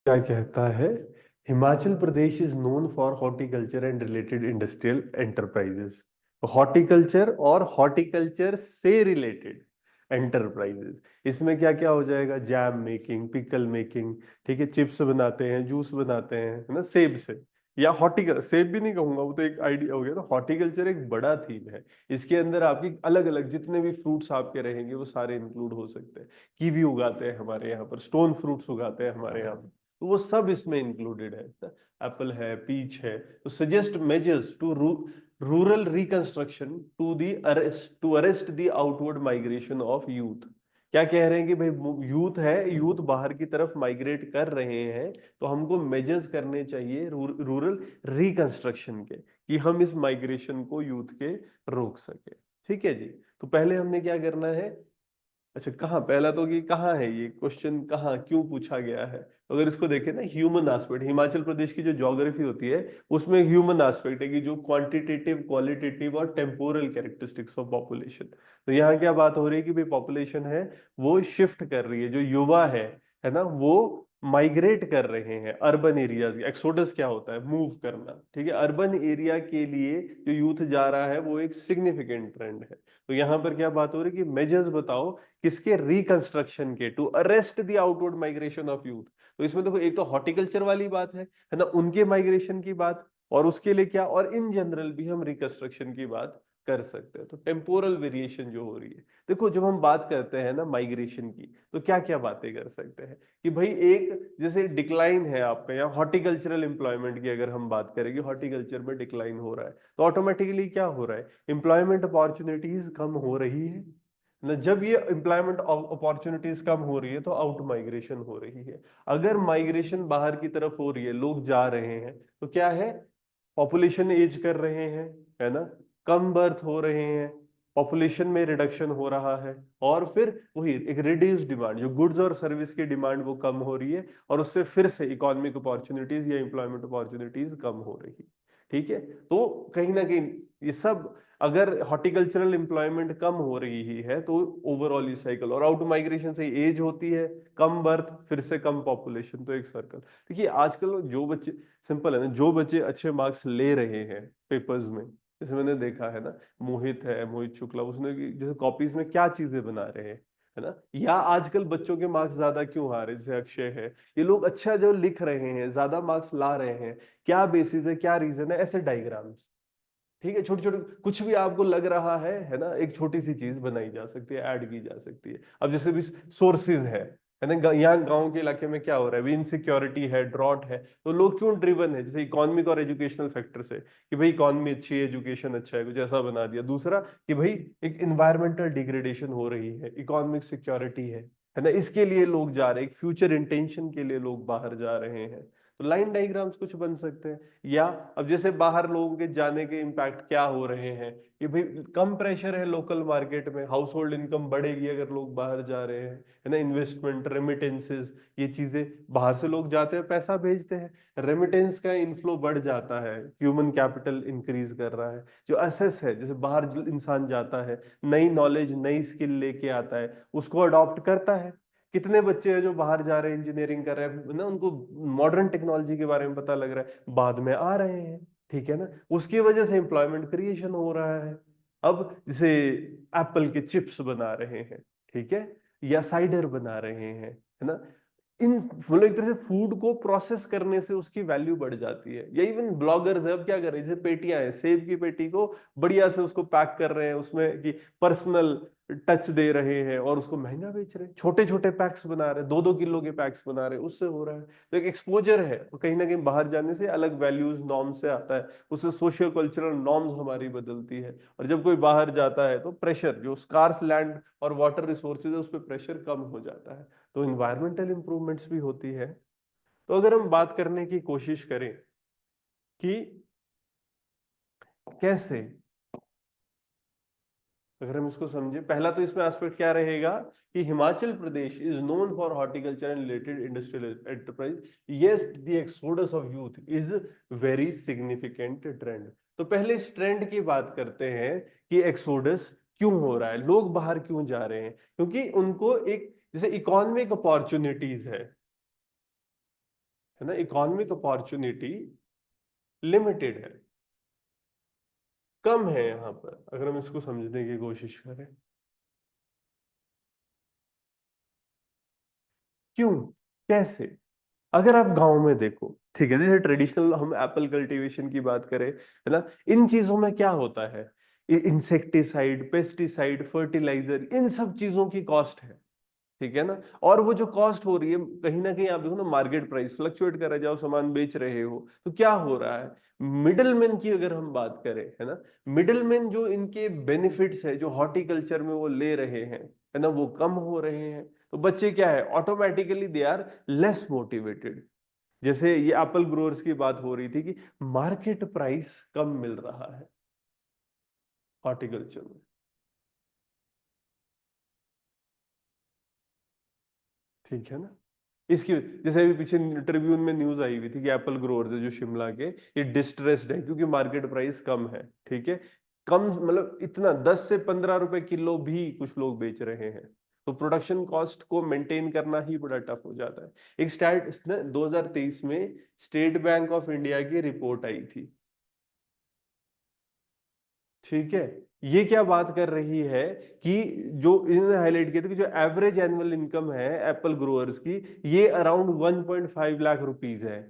क्या कहता है? Himachal Pradesh is known for horticulture and related industrial enterprises. Horticulture और हॉर्टिकल्चर से रिलेटेड एंटरप्राइजेस, इसमें क्या क्या हो जाएगा? जैम मेकिंग, पिकल मेकिंग, ठीक है, चिप्स बनाते हैं, जूस बनाते हैं, है ना, सेब से। या हॉर्टिकल सेब भी नहीं कहूंगा, वो तो एक आइडिया हो गया। तो हॉर्टिकल्चर एक बड़ा थीम है। इसके अंदर आपकी अलग अलग जितने भी फ्रूट्स आपके रहेंगे वो सारे इंक्लूड हो सकते हैं। कीवी उगाते हैं हमारे यहाँ पर, स्टोन फ्रूट्स उगाते हैं हमारे यहाँ पर, तो वो सब इसमें इंक्लूडेड है। एप्पल है, पीच है। तो suggest measures to rural reconstruction to arrest the outward migration of youth. क्या कह रहे हैं कि भाई यूथ है, यूथ बाहर की तरफ माइग्रेट कर रहे हैं, तो हमको मेजर्स करने चाहिए रूरल रिकंस्ट्रक्शन के, कि हम इस माइग्रेशन को यूथ के रोक सके। ठीक है जी। तो पहले हमने क्या करना है? अच्छा, कहाँ पहला तो कि कहाँ है ये क्वेश्चन, कहाँ क्यों पूछा गया है? तो अगर इसको देखें ना, ह्यूमन एस्पेक्ट, हिमाचल प्रदेश की जो ज्योग्राफी होती है उसमें ह्यूमन एस्पेक्ट है कि जो क्वांटिटेटिव, क्वालिटेटिव और टेम्पोरल कैरेक्टरिस्टिक्स ऑफ पॉपुलेशन। तो यहाँ क्या बात हो रही है कि भाई पॉपुलेशन है वो शिफ्ट कर रही है, जो युवा है ना, वो माइग्रेट कर रहे हैं अर्बन एरियाज। एक्सोडस क्या होता है? मूव करना। ठीक है, अर्बन एरिया के लिए जो यूथ जा रहा है वो एक सिग्निफिकेंट ट्रेंड है। तो यहाँ पर क्या बात हो रही है कि मेजर्स बताओ किसके? रिकंस्ट्रक्शन के, to arrest the outward migration of youth. तो इसमें देखो, एक तो हॉर्टिकल्चर वाली बात है ना, उनके माइग्रेशन की बात, और उसके लिए क्या, और इन जनरल भी हम रिकंस्ट्रक्शन की बात कर सकते हैं। तो टेम्पोरल वेरिएशन जो हो रही है, देखो जब हम बात करते हैं ना माइग्रेशन की, तो क्या क्या बातें कर सकते हैं कि भाई एक जैसे डिक्लाइन है आपका, या हॉर्टिकल्चरल एम्प्लॉयमेंट की अगर हम बात करें कि हॉर्टिकल्चर में डिक्लाइन हो रहा है, तो ऑटोमेटिकली क्या हो रहा है? एम्प्लॉयमेंट अपॉर्चुनिटीज कम हो रही है ना। जब ये एम्प्लॉयमेंट अपॉर्चुनिटीज कम हो रही है तो आउट माइग्रेशन हो रही है। अगर माइग्रेशन बाहर की तरफ हो रही है, लोग जा रहे हैं, तो क्या है? पॉपुलेशन एज कर रहे हैं, है ना, कम बर्थ हो रहे हैं, पॉपुलेशन में रिडक्शन हो रहा है, और फिर वही एक रिड्यूस डिमांड, जो गुड्स और सर्विस की डिमांड वो कम हो रही है, और उससे फिर से इकोनॉमिक अपॉर्चुनिटीज या एम्प्लॉयमेंट अपॉर्चुनिटीज कम हो रही है। ठीक है। तो कहीं ना कहीं ये सब, अगर हॉर्टिकल्चरल एम्प्लॉयमेंट कम हो रही ही है तो ओवरऑल ये साइकिल, और आउट माइग्रेशन से एज होती है, कम बर्थ, फिर से कम पॉपुलेशन, तो एक सर्कल। देखिए आजकल जो बच्चे, सिंपल है ना, जो बच्चे अच्छे मार्क्स ले रहे हैं पेपर्स में, जैसे मैंने देखा है ना, मोहित है, मोहित शुक्ला, उसने जैसे कॉपीज में क्या चीजें बना रहे हैं, है ना, या आजकल बच्चों के मार्क्स ज्यादा क्यों आ रहे हैं, जैसे अक्षय है, ये लोग अच्छा जो लिख रहे हैं, ज्यादा मार्क्स ला रहे हैं, क्या बेसिस है, क्या रीजन है, ऐसे डायग्राम्स। ठीक है, छोटी छोटी कुछ भी आपको लग रहा है ना, एक छोटी सी चीज बनाई जा सकती है, ऐड की जा सकती है। अब जैसे भी सोर्सेज है ना, यहाँ गांव के इलाके में क्या हो रहा है? इनसिक्योरिटी है, ड्रॉट है, तो लोग क्यों ड्रिवन है? जैसे इकोनॉमिक और एजुकेशनल फैक्टर से, कि भाई इकोनॉमी अच्छी है, एजुकेशन अच्छा है, कुछ ऐसा बना दिया। दूसरा कि भाई एक इन्वायरमेंटल डिग्रेडेशन हो रही है, इकोनॉमिक सिक्योरिटी है ना, इसके लिए लोग जा रहे हैं, एक फ्यूचर इंटेंशन के लिए लोग बाहर जा रहे हैं। तो लाइन डायग्राम्स कुछ बन सकते हैं। या अब जैसे बाहर लोगों के जाने के इम्पैक्ट क्या हो रहे हैं, कि भाई कम प्रेशर है लोकल मार्केट में, हाउस होल्ड इनकम बढ़ेगी अगर लोग बाहर जा रहे हैं, है ना, इन्वेस्टमेंट, रेमिटेंसेस, ये चीजें, बाहर से लोग जाते हैं, पैसा भेजते हैं, रेमिटेंस का इनफ्लो बढ़ जाता है, ह्यूमन कैपिटल इंक्रीज कर रहा है, जो असेस है, जैसे बाहर जो इंसान जाता है, नई नॉलेज, नई स्किल लेके आता है, उसको अडॉप्ट करता है। कितने बच्चे हैं जो बाहर जा रहे हैं, इंजीनियरिंग कर रहे हैं ना, उनको मॉडर्न टेक्नोलॉजी के बारे में पता लग रहा है, बाद में आ रहे हैं। ठीक है ना, उसकी वजह से एम्प्लॉयमेंट क्रिएशन हो रहा है। अब जैसे एप्पल के चिप्स बना रहे हैं, ठीक है, या साइडर बना रहे हैं, है ना, इन मतलब एक तरह से फूड को प्रोसेस करने से उसकी वैल्यू बढ़ जाती है। या इवन ब्लॉगर्स है, अब क्या कर रहे हैं, जैसे पेटियां हैं, सेब की पेटी को बढ़िया से उसको पैक कर रहे हैं, उसमें कि पर्सनल टच दे रहे हैं, और उसको महंगा बेच रहे हैं, छोटे छोटे पैक्स बना रहे हैं, 2-2 किलो के पैक्स बना रहे हैं, उससे हो रहा है। तो एक एक्सपोजर है, और कहीं ना कहीं बाहर जाने से अलग वैल्यूज नॉर्म से आता है, उससे सोशियो कल्चरल नॉर्म्स हमारी बदलती है। और जब कोई बाहर जाता है तो प्रेशर, जो स्कार्स लैंड और वाटर रिसोर्सेज है, उस पर प्रेशर कम हो जाता है, तो इन्वायरमेंटल इंप्रूवमेंट्स भी होती है। तो अगर हम बात करने की कोशिश करें कि कैसे, अगर हम इसको समझे, पहला तो इसमें एस्पेक्ट क्या रहेगा कि Himachal Pradesh is known for horticulture and related industrial enterprise, yes the exodus of youth is very significant trend. तो पहले इस ट्रेंड की बात करते हैं कि एक्सोडस क्यों हो रहा है, लोग बाहर क्यों जा रहे हैं? क्योंकि उनको एक जैसे इकोनॉमिक अपॉर्चुनिटीज है, है ना, इकोनॉमिक अपॉर्चुनिटी लिमिटेड है, कम है यहाँ पर, अगर हम इसको समझने की कोशिश करें। क्यों, कैसे? अगर आप गांव में देखो, ठीक है, जैसे ट्रेडिशनल हम एप्पल कल्टीवेशन की बात करें, है ना, इन चीजों में क्या होता है, इंसेक्टिसाइड, पेस्टिसाइड, फर्टिलाइजर, इन सब चीजों की कॉस्ट है, ठीक है ना। और वो जो कॉस्ट हो रही है, कहीं ना कहीं आप देखो ना, मार्केट प्राइस फ्लक्चुएट कर रहा है, जाओ सामान बेच रहे हो तो क्या हो रहा है, मिडलमैन की अगर हम बात करें, है ना, मिडलमैन जो इनके बेनिफिट्स है जो हॉर्टिकल्चर में वो ले रहे हैं, है ना, वो कम हो रहे हैं। तो बच्चे क्या है, automatically they are less motivated. जैसे ये एप्पल ग्रोअर्स की बात हो रही थी कि मार्केट प्राइस कम मिल रहा है हॉर्टिकल्चर में, ठीक है ना। इसकी जैसे अभी पीछे ट्रिब्यून में न्यूज आई हुई थी कि एप्पल ग्रोअर्स है जो शिमला के, ये डिस्ट्रेस्ड है क्योंकि मार्केट प्राइस कम है, ठीक है। कम मतलब इतना 10 से 15 रुपए किलो भी कुछ लोग बेच रहे हैं, तो प्रोडक्शन कॉस्ट को मेंटेन करना ही बड़ा टफ हो जाता है। एक स्टार्ट 2023 में स्टेट बैंक ऑफ इंडिया की रिपोर्ट आई थी, ठीक है। ये क्या बात कर रही है कि जो इन्होंने हाईलाइट किया था कि जो एवरेज एनुअल इनकम है एप्पल ग्रोअर्स की, ये अराउंड 1.5 लाख रुपीज है।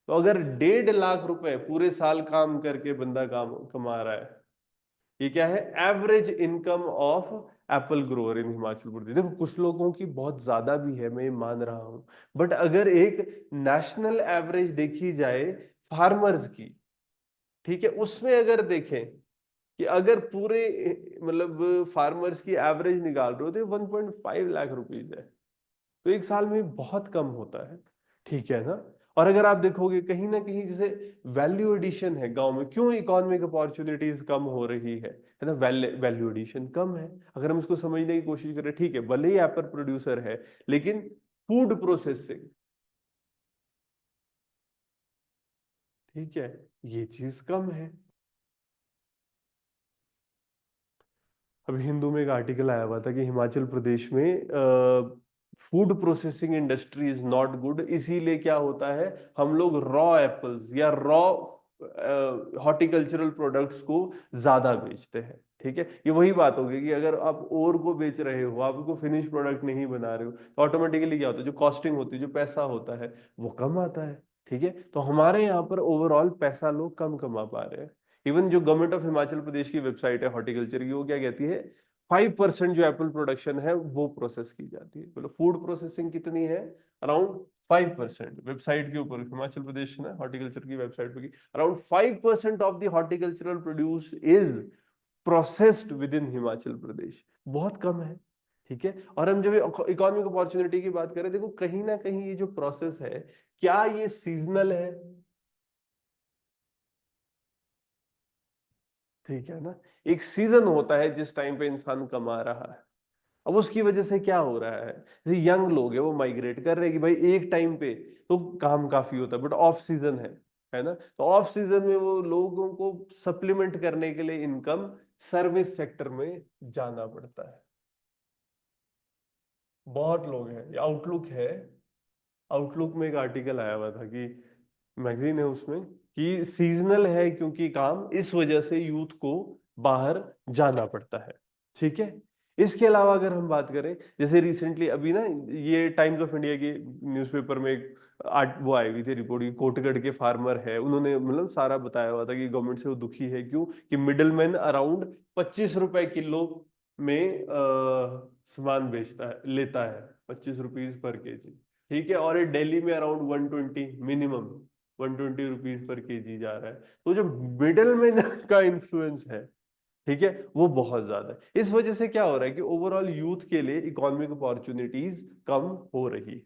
तो अगर 1.5 लाख रुपए पूरे साल काम करके बंदा काम कमा रहा है, ये क्या है, average income of apple grower in Himachal Pradesh. देखो कुछ लोगों की बहुत ज्यादा भी है, मैं ये मान रहा हूं, बट अगर एक नेशनल एवरेज देखी जाए फार्मर्स की, ठीक है, उसमें अगर देखें कि अगर पूरे मतलब फार्मर्स की एवरेज निकाल रहे हो तो 1.5 लाख रुपीज है, तो एक साल में बहुत कम होता है, ठीक है ना। और अगर आप देखोगे कहीं ना कहीं जैसे वैल्यू एडिशन है गांव में, क्यों इकोनॉमिक अपॉर्चुनिटीज कम हो रही है ना, वैल्यू एडिशन कम है। अगर हम इसको समझने की कोशिश करें, ठीक है, भले ही एप्पल प्रोड्यूसर है, लेकिन फूड प्रोसेसिंग, ठीक है, ये चीज कम है। अभी हिंदू में एक आर्टिकल आया हुआ था कि हिमाचल प्रदेश में food processing industry is not good, इसीलिए क्या होता है, हम लोग रॉ एप्पल्स या रॉ हॉर्टिकल्चरल प्रोडक्ट्स को ज्यादा बेचते हैं, ठीक है। ये वही बात होगी कि अगर आप और को बेच रहे हो, आप उसको फिनिश प्रोडक्ट नहीं बना रहे हो, तो ऑटोमेटिकली क्या होता है, जो कॉस्टिंग होती है, जो पैसा होता है, वो कम आता है, ठीक है। तो हमारे यहाँ पर ओवरऑल पैसा लोग कम कमा पा रहे हैं। इवन जो गवर्नमेंट ऑफ हिमाचल प्रदेश की वेबसाइट है हॉर्टिकल्चर की, वो क्या कहती है, 5% जो एप्पल प्रोडक्शन है वो प्रोसेस की जाती है, मतलब फूड प्रोसेसिंग कितनी है, अराउंड 5%। वेबसाइट के ऊपर हिमाचल प्रदेश ना हॉर्टिकल्चर की वेबसाइट पर, around 5% of the horticultural produce is processed within Himachal Pradesh, बहुत कम है, ठीक है। और हम जब इकोनॉमिक अपॉर्चुनिटी की बात करें, देखो कहीं ना कहीं ये जो प्रोसेस है, क्या ये सीजनल है, ठीक है ना। एक सीजन होता है जिस टाइम पे इंसान कमा रहा है। अब उसकी वजह से क्या हो रहा है, जैसे यंग लोग है वो माइग्रेट कर रहे हैं कि भाई एक टाइम पे तो काम काफी होता है, बट ऑफ सीजन है ना, तो ऑफ सीजन में वो लोगों को सप्लीमेंट करने के लिए इनकम सर्विस सेक्टर में जाना पड़ता है। बहुत लोग हैं, आउटलुक है, आउटलुक में एक आर्टिकल आया हुआ था कि मैगजीन है उसमें, कि सीजनल है क्योंकि काम, इस वजह से यूथ को बाहर जाना पड़ता है, ठीक है। इसके अलावा अगर हम बात करें, जैसे रिसेंटली अभी ना, ये टाइम्स ऑफ इंडिया की न्यूज़पेपर में एक वो आई हुई थी रिपोर्ट की, कोटगढ़ के फार्मर है, उन्होंने मतलब सारा बताया हुआ था कि गवर्नमेंट से वो दुखी है, क्यों कि मिडिल मैन अराउंड 25 रुपए किलो में सामान बेचता है, लेता है 25 रुपीज पर केजी, ठीक है। और ये दिल्ली में around 120 minimum, 120 rupees per KG जा रहा है। तो जो मिडिल मैन का इन्फ्लुएंस है, ठीक है, वो बहुत ज्यादा है। इस वजह से क्या हो रहा है कि ओवरऑल यूथ के लिए इकोनॉमिक अपॉर्चुनिटीज कम हो रही है।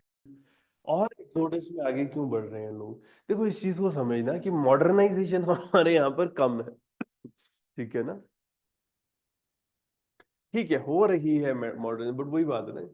और एक नोटिस में आगे क्यों बढ़ रहे हैं लोग, देखो इस चीज को समझना कि मॉडर्नाइजेशन हमारे यहाँ पर कम है, ठीक है ना। ठीक है, हो रही है मॉडर्न, बट वही बात है ना,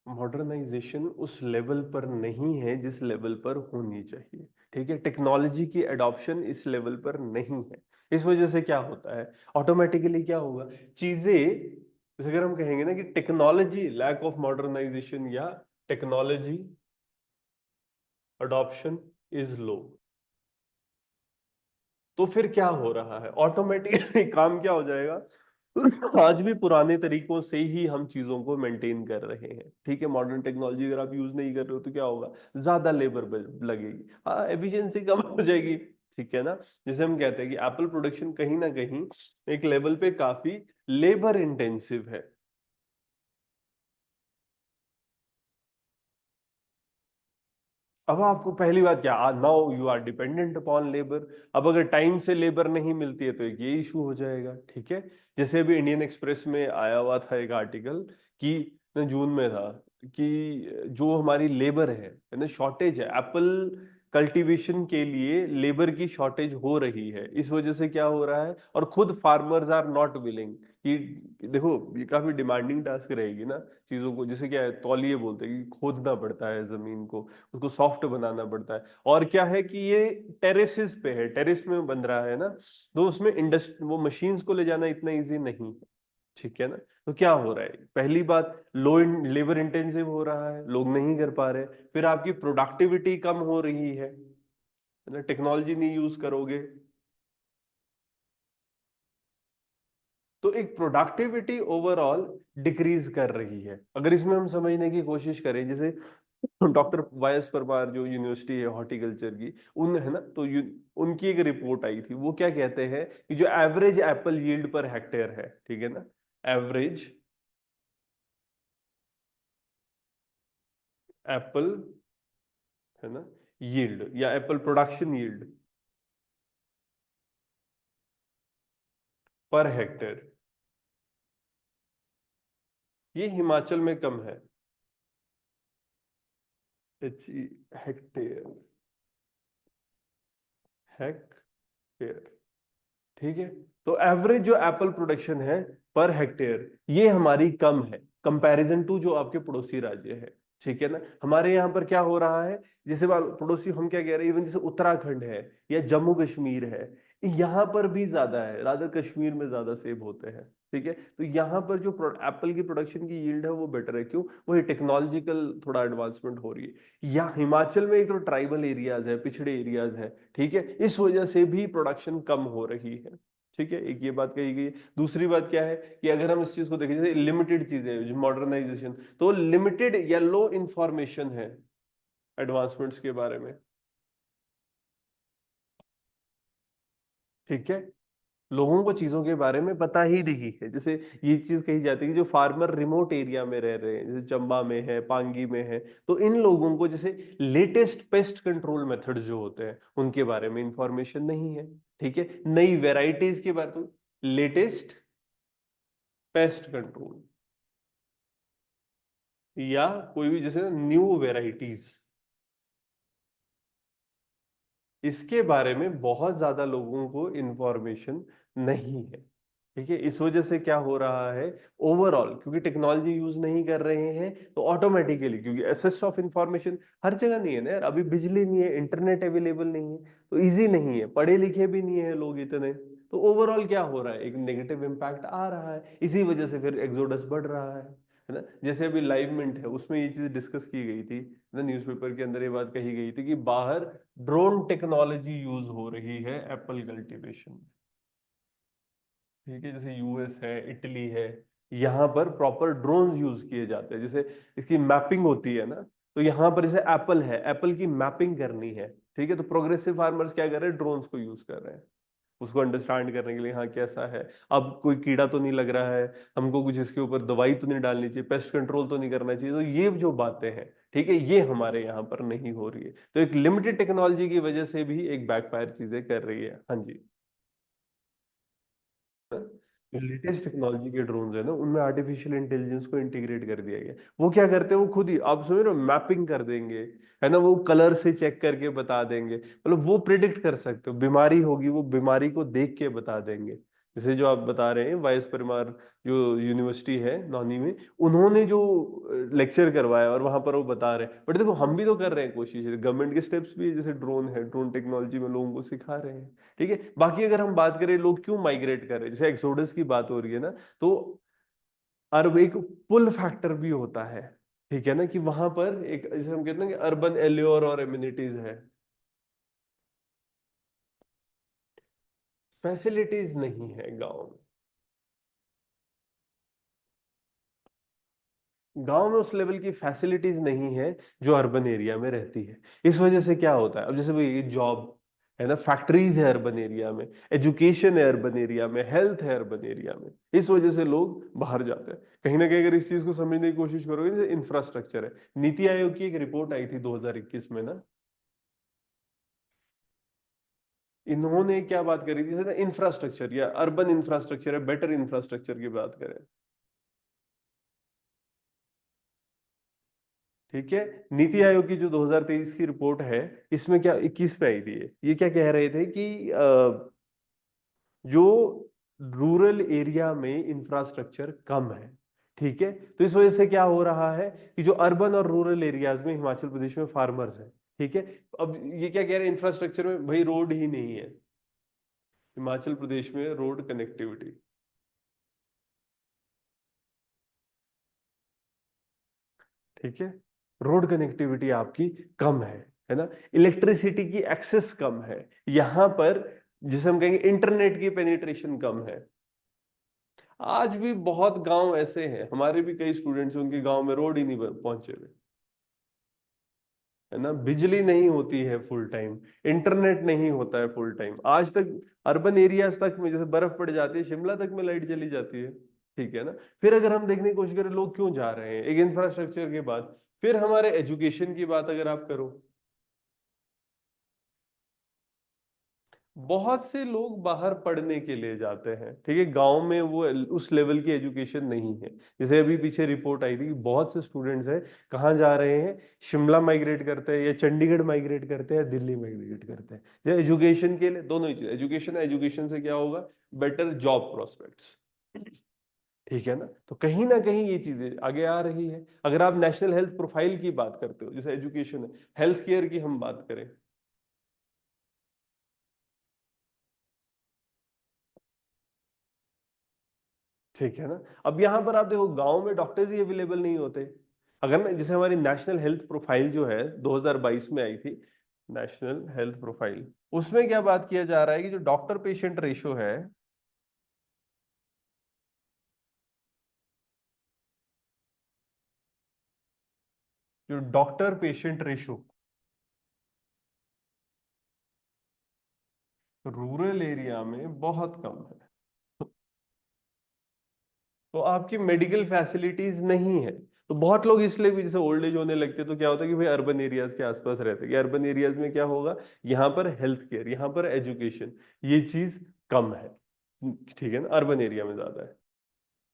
मॉडर्नाइजेशन उस लेवल पर नहीं है जिस लेवल पर होनी चाहिए, ठीक है। टेक्नोलॉजी की एडॉप्शन इस लेवल पर नहीं है। इस वजह से क्या होता है, ऑटोमेटिकली क्या होगा, चीजें जैसे अगर हम कहेंगे ना कि टेक्नोलॉजी लैक ऑफ मॉडर्नाइजेशन या टेक्नोलॉजी अडॉप्शन इज लो, तो फिर क्या हो रहा है, ऑटोमेटिकली काम क्या हो जाएगा। आज भी पुराने तरीकों से ही हम चीजों को मेंटेन कर रहे हैं, ठीक है। मॉडर्न टेक्नोलॉजी अगर आप यूज नहीं कर रहे हो तो क्या होगा, ज्यादा लेबर लगेगी, हाँ एफिशिएंसी कम हो जाएगी, ठीक है ना। जैसे हम कहते हैं कि एप्पल प्रोडक्शन कहीं ना कहीं एक लेवल पे काफी लेबर इंटेंसिव है। अब आपको पहली बात क्या, now you are dependent upon labour. अब अगर टाइम से लेबर नहीं मिलती है तो एक ये इशू हो जाएगा, ठीक है। जैसे अभी इंडियन एक्सप्रेस में आया हुआ था एक आर्टिकल कि जून में था कि जो हमारी लेबर है ना, शॉर्टेज है, एप्पल कल्टीवेशन के लिए लेबर की शॉर्टेज हो रही है। इस वजह से क्या हो रहा है, और खुद फार्मर्स आर नॉट विलिंग कि देखो ये काफी डिमांडिंग टास्क रहेगी ना चीजों को, जैसे क्या है तौलिए बोलते हैं कि खोदना पड़ता है जमीन को, उसको सॉफ्ट बनाना पड़ता है। और क्या है कि ये टेरेसेस पे है, टेरेस में बन रहा है ना, तो उसमें वो मशीन्स को ले जाना इतना इजी नहीं है, ठीक है ना। तो क्या हो रहा है, पहली बात लो लेबर इंटेंसिव हो रहा है, लोग नहीं कर पा रहे। फिर आपकी प्रोडक्टिविटी कम हो रही है ना, टेक्नोलॉजी नहीं यूज करोगे तो एक प्रोडक्टिविटी ओवरऑल डिक्रीज कर रही है। अगर इसमें हम समझने की कोशिश करें, जैसे डॉक्टर वाई एस परमार जो यूनिवर्सिटी है हॉर्टिकल्चर की, उन है ना, तो उनकी एक रिपोर्ट आई थी, वो क्या कहते हैं कि जो average Apple yield per hectare है, ठीक है ना, एवरेज एप्पल है ना यील्ड या Apple production yield per hectare, ये हिमाचल में कम है। एच हेक्टेयर, हेक्टेयर, ठीक है। तो एवरेज जो एप्पल प्रोडक्शन है पर हेक्टेयर, ये हमारी कम है कंपैरिजन टू जो आपके पड़ोसी राज्य है, ठीक है ना। हमारे यहाँ पर क्या हो रहा है, जैसे पड़ोसी हम क्या कह रहे हैं, इवन जैसे उत्तराखंड है या जम्मू कश्मीर है, यहाँ पर भी ज्यादा है, रादर कश्मीर में ज्यादा सेब होते हैं, ठीक है। तो यहाँ पर जो एप्पल की प्रोडक्शन की यील्ड है वो बेटर है, क्यों, वही टेक्नोलॉजिकल थोड़ा एडवांसमेंट हो रही है। या हिमाचल में एक तो ट्राइबल एरियाज है, पिछड़े एरियाज है, ठीक है, इस वजह से भी प्रोडक्शन कम हो रही है, ठीक है। एक ये बात कही गई है। दूसरी बात क्या है कि अगर हम इस चीज को देखें, जैसे लिमिटेड चीजें मॉडर्नाइजेशन, तो लिमिटेड या लो इंफॉर्मेशन है एडवांसमेंट्स के बारे में, ठीक है। लोगों को चीजों के बारे में पता ही नहीं है। जैसे ये चीज कही जाती है कि जो फार्मर रिमोट एरिया में रह रहे हैं, जैसे चंबा में है, पांगी में है, तो इन लोगों को जैसे लेटेस्ट पेस्ट कंट्रोल मेथड जो होते हैं उनके बारे में इंफॉर्मेशन नहीं है, ठीक है। नई वेराइटीज के बारे में, लेटेस्ट पेस्ट कंट्रोल या कोई भी जैसे न्यू वेराइटीज, इसके बारे में बहुत ज्यादा लोगों को इंफॉर्मेशन नहीं है, ठीक है। इस वजह से क्या हो रहा है, ओवरऑल क्योंकि टेक्नोलॉजी यूज नहीं कर रहे हैं तो ऑटोमेटिकली, क्योंकि एक्सेस ऑफ इंफॉर्मेशन हर जगह नहीं है ना यार, अभी बिजली नहीं है, इंटरनेट अवेलेबल नहीं है, तो इजी नहीं है, पढ़े लिखे भी नहीं है लोग इतने, तो ओवरऑल क्या हो रहा है, एक नेगेटिव इम्पैक्ट आ रहा है। इसी वजह से फिर एक्सोडस बढ़ रहा है ना। जैसे अभी लाइव मिंट है, उसमें ये चीज डिस्कस की गई थी ना, न्यूज़पेपर के अंदर ये बात कही गई थी कि बाहर ड्रोन टेक्नोलॉजी यूज हो रही है एप्पल कल्टीवेशन, ठीक है। जैसे यूएस है, इटली है, यहाँ पर प्रॉपर ड्रोन्स यूज किए जाते हैं, जैसे इसकी मैपिंग होती है ना, तो यहाँ पर जैसे एप्पल है, एप्पल की मैपिंग करनी है, ठीक है, तो प्रोग्रेसिव फार्मर्स क्या कर रहे हैं, ड्रोन्स को यूज कर रहे हैं उसको अंडरस्टैंड करने के लिए, हाँ कैसा है, अब कोई कीड़ा तो नहीं लग रहा है, हमको कुछ इसके ऊपर दवाई तो नहीं डालनी चाहिए, पेस्ट कंट्रोल तो नहीं करना चाहिए, तो ये जो बातें हैं, ठीक है, ये हमारे यहाँ पर नहीं हो रही है। तो एक लिमिटेड टेक्नोलॉजी की वजह से भी एक बैकफायर चीजें कर रही है, हाँ जी। जो लेटेस्ट टेक्नोलॉजी के ड्रोन्स है ना, उनमें आर्टिफिशियल इंटेलिजेंस को इंटीग्रेट कर दिया गया है। वो क्या करते हैं, वो खुद ही आप समझ रहे हो मैपिंग कर देंगे, है ना, वो कलर से चेक करके बता देंगे, मतलब वो प्रिडिक्ट कर सकते हो, बीमारी होगी वो बीमारी को देख के बता देंगे। जैसे जो आप बता रहे हैं वाइस परमार जो यूनिवर्सिटी है नौनी में, उन्होंने जो लेक्चर करवाया और वहां पर वो बता रहे हैं, बट देखो हम भी तो कर रहे हैं कोशिश, गवर्नमेंट के स्टेप्स भी है, जैसे ड्रोन है, ड्रोन टेक्नोलॉजी में लोगों को सिखा रहे हैं, ठीक है। बाकी अगर हम बात करें लोग क्यों माइग्रेट कर रहे हैं, जैसे एक्सोडस की बात हो रही है ना, तो और एक पुल फैक्टर भी होता है, ठीक है ना, कि वहां पर एक जैसे हम कहते हैं कि अर्बन एल्योर और एमिनिटीज है, फैसिलिटीज नहीं है गांव में। गांव में उस लेवल की फैसिलिटीज नहीं है जो अर्बन एरिया में रहती है। इस वजह से क्या होता है, अब जैसे भाई जॉब है ना, फैक्ट्रीज है अर्बन एरिया में, एजुकेशन है अर्बन एरिया में, हेल्थ है अर्बन एरिया में, इस वजह से लोग बाहर जाते हैं। कहीं ना कहीं अगर इस चीज को समझने की कोशिश करोगे, जैसे इंफ्रास्ट्रक्चर है, नीति आयोग की एक रिपोर्ट आई थी 2021 में ना, इन्होंने क्या बात करी थी, जैसे इंफ्रास्ट्रक्चर या अर्बन इंफ्रास्ट्रक्चर है, बेटर इंफ्रास्ट्रक्चर की बात करें, ठीक है। नीति आयोग की जो 2023 की रिपोर्ट है, इसमें क्या 21 पे आई थी, ये क्या कह रहे थे कि जो रूरल एरिया में इंफ्रास्ट्रक्चर कम है, ठीक है, तो इस वजह से क्या हो रहा है कि जो अर्बन और रूरल एरियाज में हिमाचल प्रदेश में फार्मर्स हैं, ठीक है, अब ये क्या कह रहे हैं, इंफ्रास्ट्रक्चर में भाई रोड ही नहीं है हिमाचल प्रदेश में, रोड कनेक्टिविटी, ठीक है, रोड कनेक्टिविटी आपकी कम है ना, इलेक्ट्रिसिटी की एक्सेस कम है यहां पर, जिसे हम कहेंगे इंटरनेट की पेनिट्रेशन कम है। आज भी बहुत गांव ऐसे हैं, हमारे भी कई स्टूडेंट्स उनके गांव में रोड ही नहीं पहुंचे हुए, है ना, बिजली नहीं होती है फुल टाइम, इंटरनेट नहीं होता है फुल टाइम, आज तक अर्बन एरियाज तक में जैसे बर्फ पड़ जाती है, शिमला तक में लाइट चली जाती है, ठीक है ना। फिर अगर हम देखने की कोशिश करें लोग क्यों जा रहे हैं, एक इंफ्रास्ट्रक्चर के बाद, फिर हमारे एजुकेशन की बात अगर आप करो, बहुत से लोग बाहर पढ़ने के लिए जाते हैं, ठीक है, गांव में वो उस लेवल की एजुकेशन नहीं है। जैसे अभी पीछे रिपोर्ट आई थी कि बहुत से स्टूडेंट्स हैं, कहाँ जा रहे हैं, शिमला माइग्रेट करते हैं या चंडीगढ़ माइग्रेट करते हैं, दिल्ली माइग्रेट करते हैं, या एजुकेशन के लिए, दोनों ही चीज, एजुकेशन, एजुकेशन से क्या होगा, बेटर जॉब प्रोस्पेक्ट्स, ठीक है ना कहीं ये चीजें आगे आ रही है। अगर आप नेशनल हेल्थ प्रोफाइल की बात करते हो, जैसे एजुकेशन है, हेल्थ केयर की हम बात करें, ठीक है ना, अब यहां पर आप देखो गांव में डॉक्टर्स ही अवेलेबल नहीं होते। अगर ना जैसे हमारी नेशनल हेल्थ प्रोफाइल जो है 2022 में आई थी, नेशनल हेल्थ प्रोफाइल, उसमें क्या बात किया जा रहा है कि जो डॉक्टर पेशेंट रेशो है, जो doctor patient ratio rural area में बहुत कम है। तो आपकी मेडिकल फैसिलिटीज नहीं है, तो बहुत लोग इसलिए भी जैसे ओल्ड एज होने लगते हैं, तो क्या होता है कि भाई अर्बन एरियाज के आसपास रहते हैं, कि अर्बन एरियाज में क्या होगा, यहाँ पर हेल्थ केयर, यहाँ पर एजुकेशन, ये चीज कम है, ठीक है ना, अर्बन एरिया में ज्यादा है।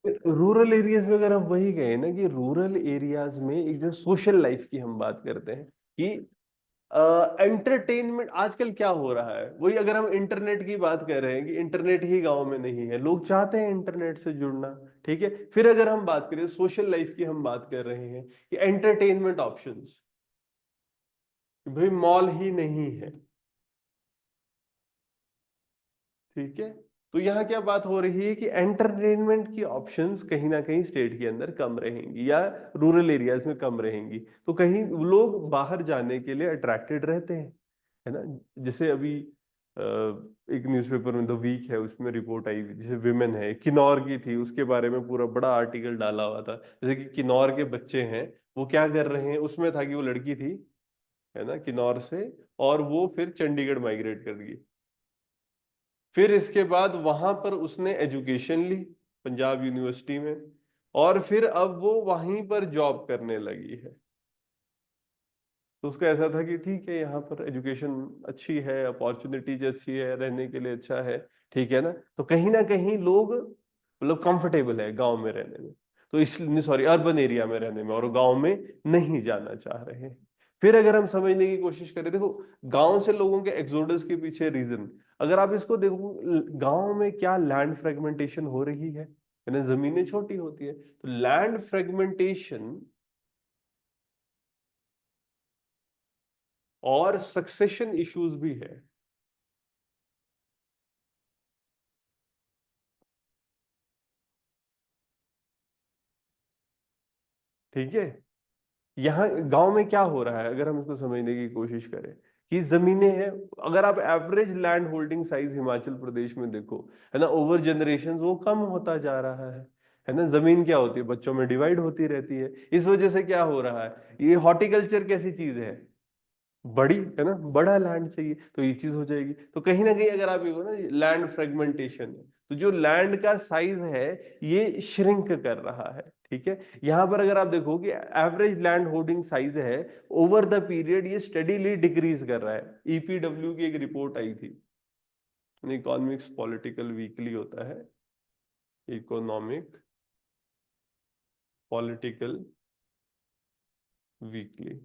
रूरल एरियाज में अगर हम वही कहें ना कि रूरल एरियाज में एक जो सोशल लाइफ की हम बात करते हैं कि एंटरटेनमेंट आजकल क्या हो रहा है, वही अगर हम इंटरनेट की बात कर रहे हैं कि इंटरनेट ही गांव में नहीं है, लोग चाहते हैं इंटरनेट से जुड़ना, ठीक है, फिर अगर हम बात करें सोशल लाइफ की, हम बात कर रहे हैं कि एंटरटेनमेंट ऑप्शंस, भाई मॉल ही नहीं है, ठीक है, तो यहाँ क्या बात हो रही है कि एंटरटेनमेंट की ऑप्शंस कहीं ना कहीं स्टेट के अंदर कम रहेंगी या रूरल एरियाज में कम रहेंगी, तो कहीं लोग बाहर जाने के लिए अट्रैक्टेड रहते हैं, है ना। जैसे अभी एक न्यूज़पेपर में द वीक है, उसमें रिपोर्ट आई जैसे विमेन है, किन्नौर की थी, उसके बारे में पूरा बड़ा आर्टिकल डाला हुआ था, जैसे कि किन्नौर के बच्चे हैं, वो क्या कर रहे हैं, उसमें था कि वो लड़की थी, है ना, किन्नौर से, और वो फिर चंडीगढ़ माइग्रेट कर गई, फिर इसके बाद वहां पर उसने एजुकेशन ली पंजाब यूनिवर्सिटी में, और फिर अब वो वहीं पर जॉब करने लगी है। तो उसका ऐसा था कि ठीक है, यहाँ पर एजुकेशन अच्छी है, अपॉर्चुनिटीज अच्छी है, रहने के लिए अच्छा है, ठीक है ना कहीं लोग मतलब कंफर्टेबल है गांव में रहने में, तो इसलिए सॉरी अर्बन एरिया में रहने में, और गांव में नहीं जाना चाह रहे हैं। फिर अगर हम समझने की कोशिश करें, देखो गांव से लोगों के एक्सोडस के पीछे रीजन, अगर आप इसको देखो, गांव में क्या लैंड फ्रेगमेंटेशन हो रही है, यानी जमीनें छोटी होती है, तो लैंड फ्रेगमेंटेशन और सक्सेशन इश्यूज भी है। ठीक है। यहाँ गांव में क्या हो रहा है, अगर हम इसको समझने की कोशिश करें कि जमीनें हैं, अगर आप average land holding size Himachal Pradesh में देखो, है ना, ओवर जनरेशन वो कम होता जा रहा है ना। जमीन क्या होती है, बच्चों में डिवाइड होती रहती है। इस वजह से क्या हो रहा है, ये हॉर्टिकल्चर कैसी चीज है, बड़ी है ना, बड़ा लैंड चाहिए, तो ये चीज हो जाएगी। तो कहीं ना कहीं अगर आप ये हो ना, लैंड फ्रेगमेंटेशन है, तो जो लैंड का साइज है ये श्रिंक कर रहा है। ठीक है, यहां पर अगर आप देखो कि एवरेज लैंड होल्डिंग साइज है, ओवर द पीरियड ये स्टडीली डिक्रीज कर रहा है। ईपीडब्ल्यू की एक रिपोर्ट आई थी, इकोनॉमिक्स पॉलिटिकल वीकली होता है, इकोनॉमिक पॉलिटिकल वीकली।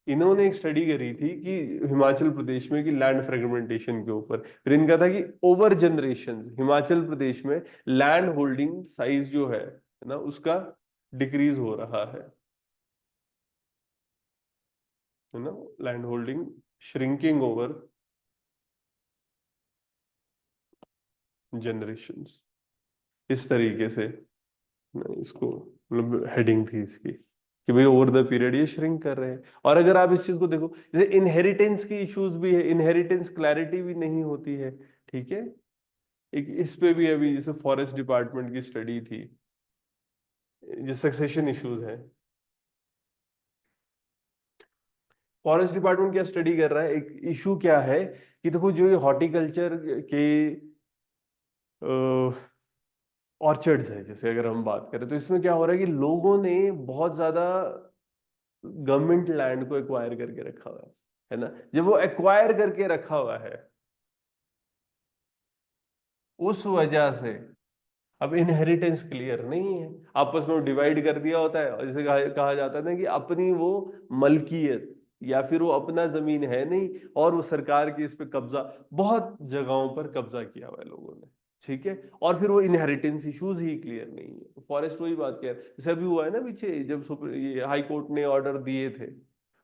इन्होंने एक स्टडी करी थी कि हिमाचल प्रदेश में कि लैंड फ्रेगमेंटेशन के ऊपर, फिर इनका था कि ओवर जनरेशन हिमाचल प्रदेश में लैंड होल्डिंग साइज जो है ना, उसका डिक्रीज हो रहा है ना, land holding shrinking over generations, इस तरीके से ना इसको, मतलब हेडिंग थी इसकी कि भाई ओवर द पीरियड ये श्रिंक कर रहे हैं। और अगर आप इस चीज को देखो, जैसे इनहेरिटेंस की इश्यूज भी है, इनहेरिटेंस क्लैरिटी भी नहीं होती है। ठीक है, एक इस पे भी अभी जैसे फॉरेस्ट डिपार्टमेंट की स्टडी थी, जो सक्सेशन इश्यूज है, फॉरेस्ट डिपार्टमेंट क्या स्टडी कर रहा है, एक इशू क्या है कि देखो जो ये हॉर्टिकल्चर के ऑर्चर्ड्स है, जैसे अगर हम बात करें, तो इसमें क्या हो रहा है कि लोगों ने बहुत ज्यादा गवर्नमेंट लैंड को एक्वायर करके रखा हुआ है ना। जब वो एक्वायर करके रखा हुआ है, उस वजह से अब इनहेरिटेंस क्लियर नहीं है, आपस में डिवाइड कर दिया होता है, और जैसे कहा जाता है ना कि अपनी वो मलकियत या फिर वो अपना जमीन है नहीं, और वो सरकार की इस पे कब्जा, बहुत जगहों पर कब्जा किया हुआ है लोगों ने। ठीक है, और फिर वो इनहेरिटेंस इश्यूज ही क्लियर नहीं है। फॉरेस्ट वही बात कह रहे हैं, जैसे अभी हुआ है ना पीछे, जब ये हाई कोर्ट ने ऑर्डर दिए थे,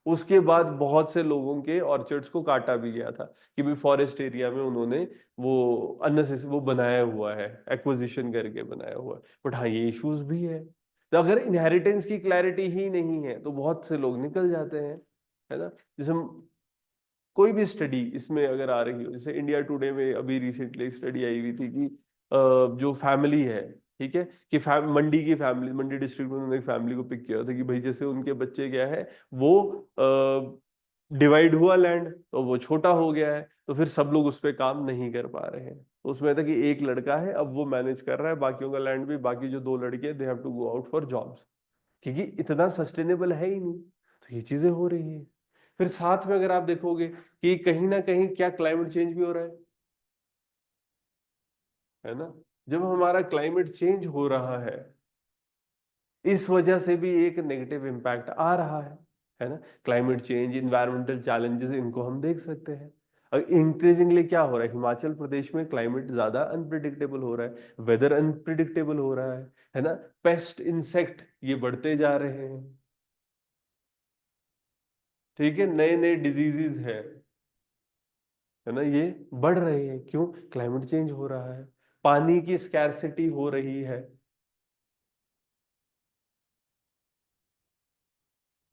उसके बाद बहुत से लोगों के ऑर्चर्ड्स को काटा भी गया था कि भाई फॉरेस्ट एरिया में उन्होंने वो अननेसेसरी वो बनाया हुआ है, एक्विजिशन करके बनाया हुआ है। बट हाँ, ये इश्यूज भी है। तो अगर इनहेरिटेंस की क्लैरिटी ही नहीं है तो बहुत से लोग निकल जाते हैं, है ना। जैसे कोई भी स्टडी इसमें अगर आ रही हो, जैसे इंडिया टुडे में अभी रिसेंटली एक स्टडी आई हुई थी कि जो फैमिली है, ठीक है, कि मंडी की फैमिली, मंडी डिस्ट्रिक्ट में उन्होंने एक फैमिली को पिक किया था कि भाई जैसे उनके बच्चे क्या है, वो डिवाइड हुआ लैंड, तो वो छोटा हो गया है, तो फिर सब लोग उस पर काम नहीं कर पा रहे हैं। तो उसमें था कि एक लड़का है, अब वो मैनेज कर रहा है बाकियों का लैंड भी, बाकी जो दो लड़के they have to go out for jobs, क्योंकि इतना सस्टेनेबल है ही नहीं। तो ये चीजें हो रही है। फिर साथ में अगर आप देखोगे कि कहीं ना कहीं क्या क्लाइमेट चेंज भी हो रहा है ना। जब हमारा क्लाइमेट चेंज हो रहा है, इस वजह से भी एक नेगेटिव इम्पैक्ट आ रहा है ना। क्लाइमेट चेंज, इन्वायरमेंटल चैलेंजेस, इनको हम देख सकते हैं। और इंक्रीजिंगली क्या हो रहा है, हिमाचल प्रदेश में क्लाइमेट ज्यादा अनप्रिडिक्टेबल हो रहा है, वेदर अनप्रिडिक्टेबल हो रहा है ना। पेस्ट इंसेक्ट ये बढ़ते जा रहे हैं। ठीक है, नए नए डिजीजेस है ना, ये बढ़ रहे हैं। क्यों? क्लाइमेट चेंज हो रहा है, पानी की स्कैर्सिटी हो रही है,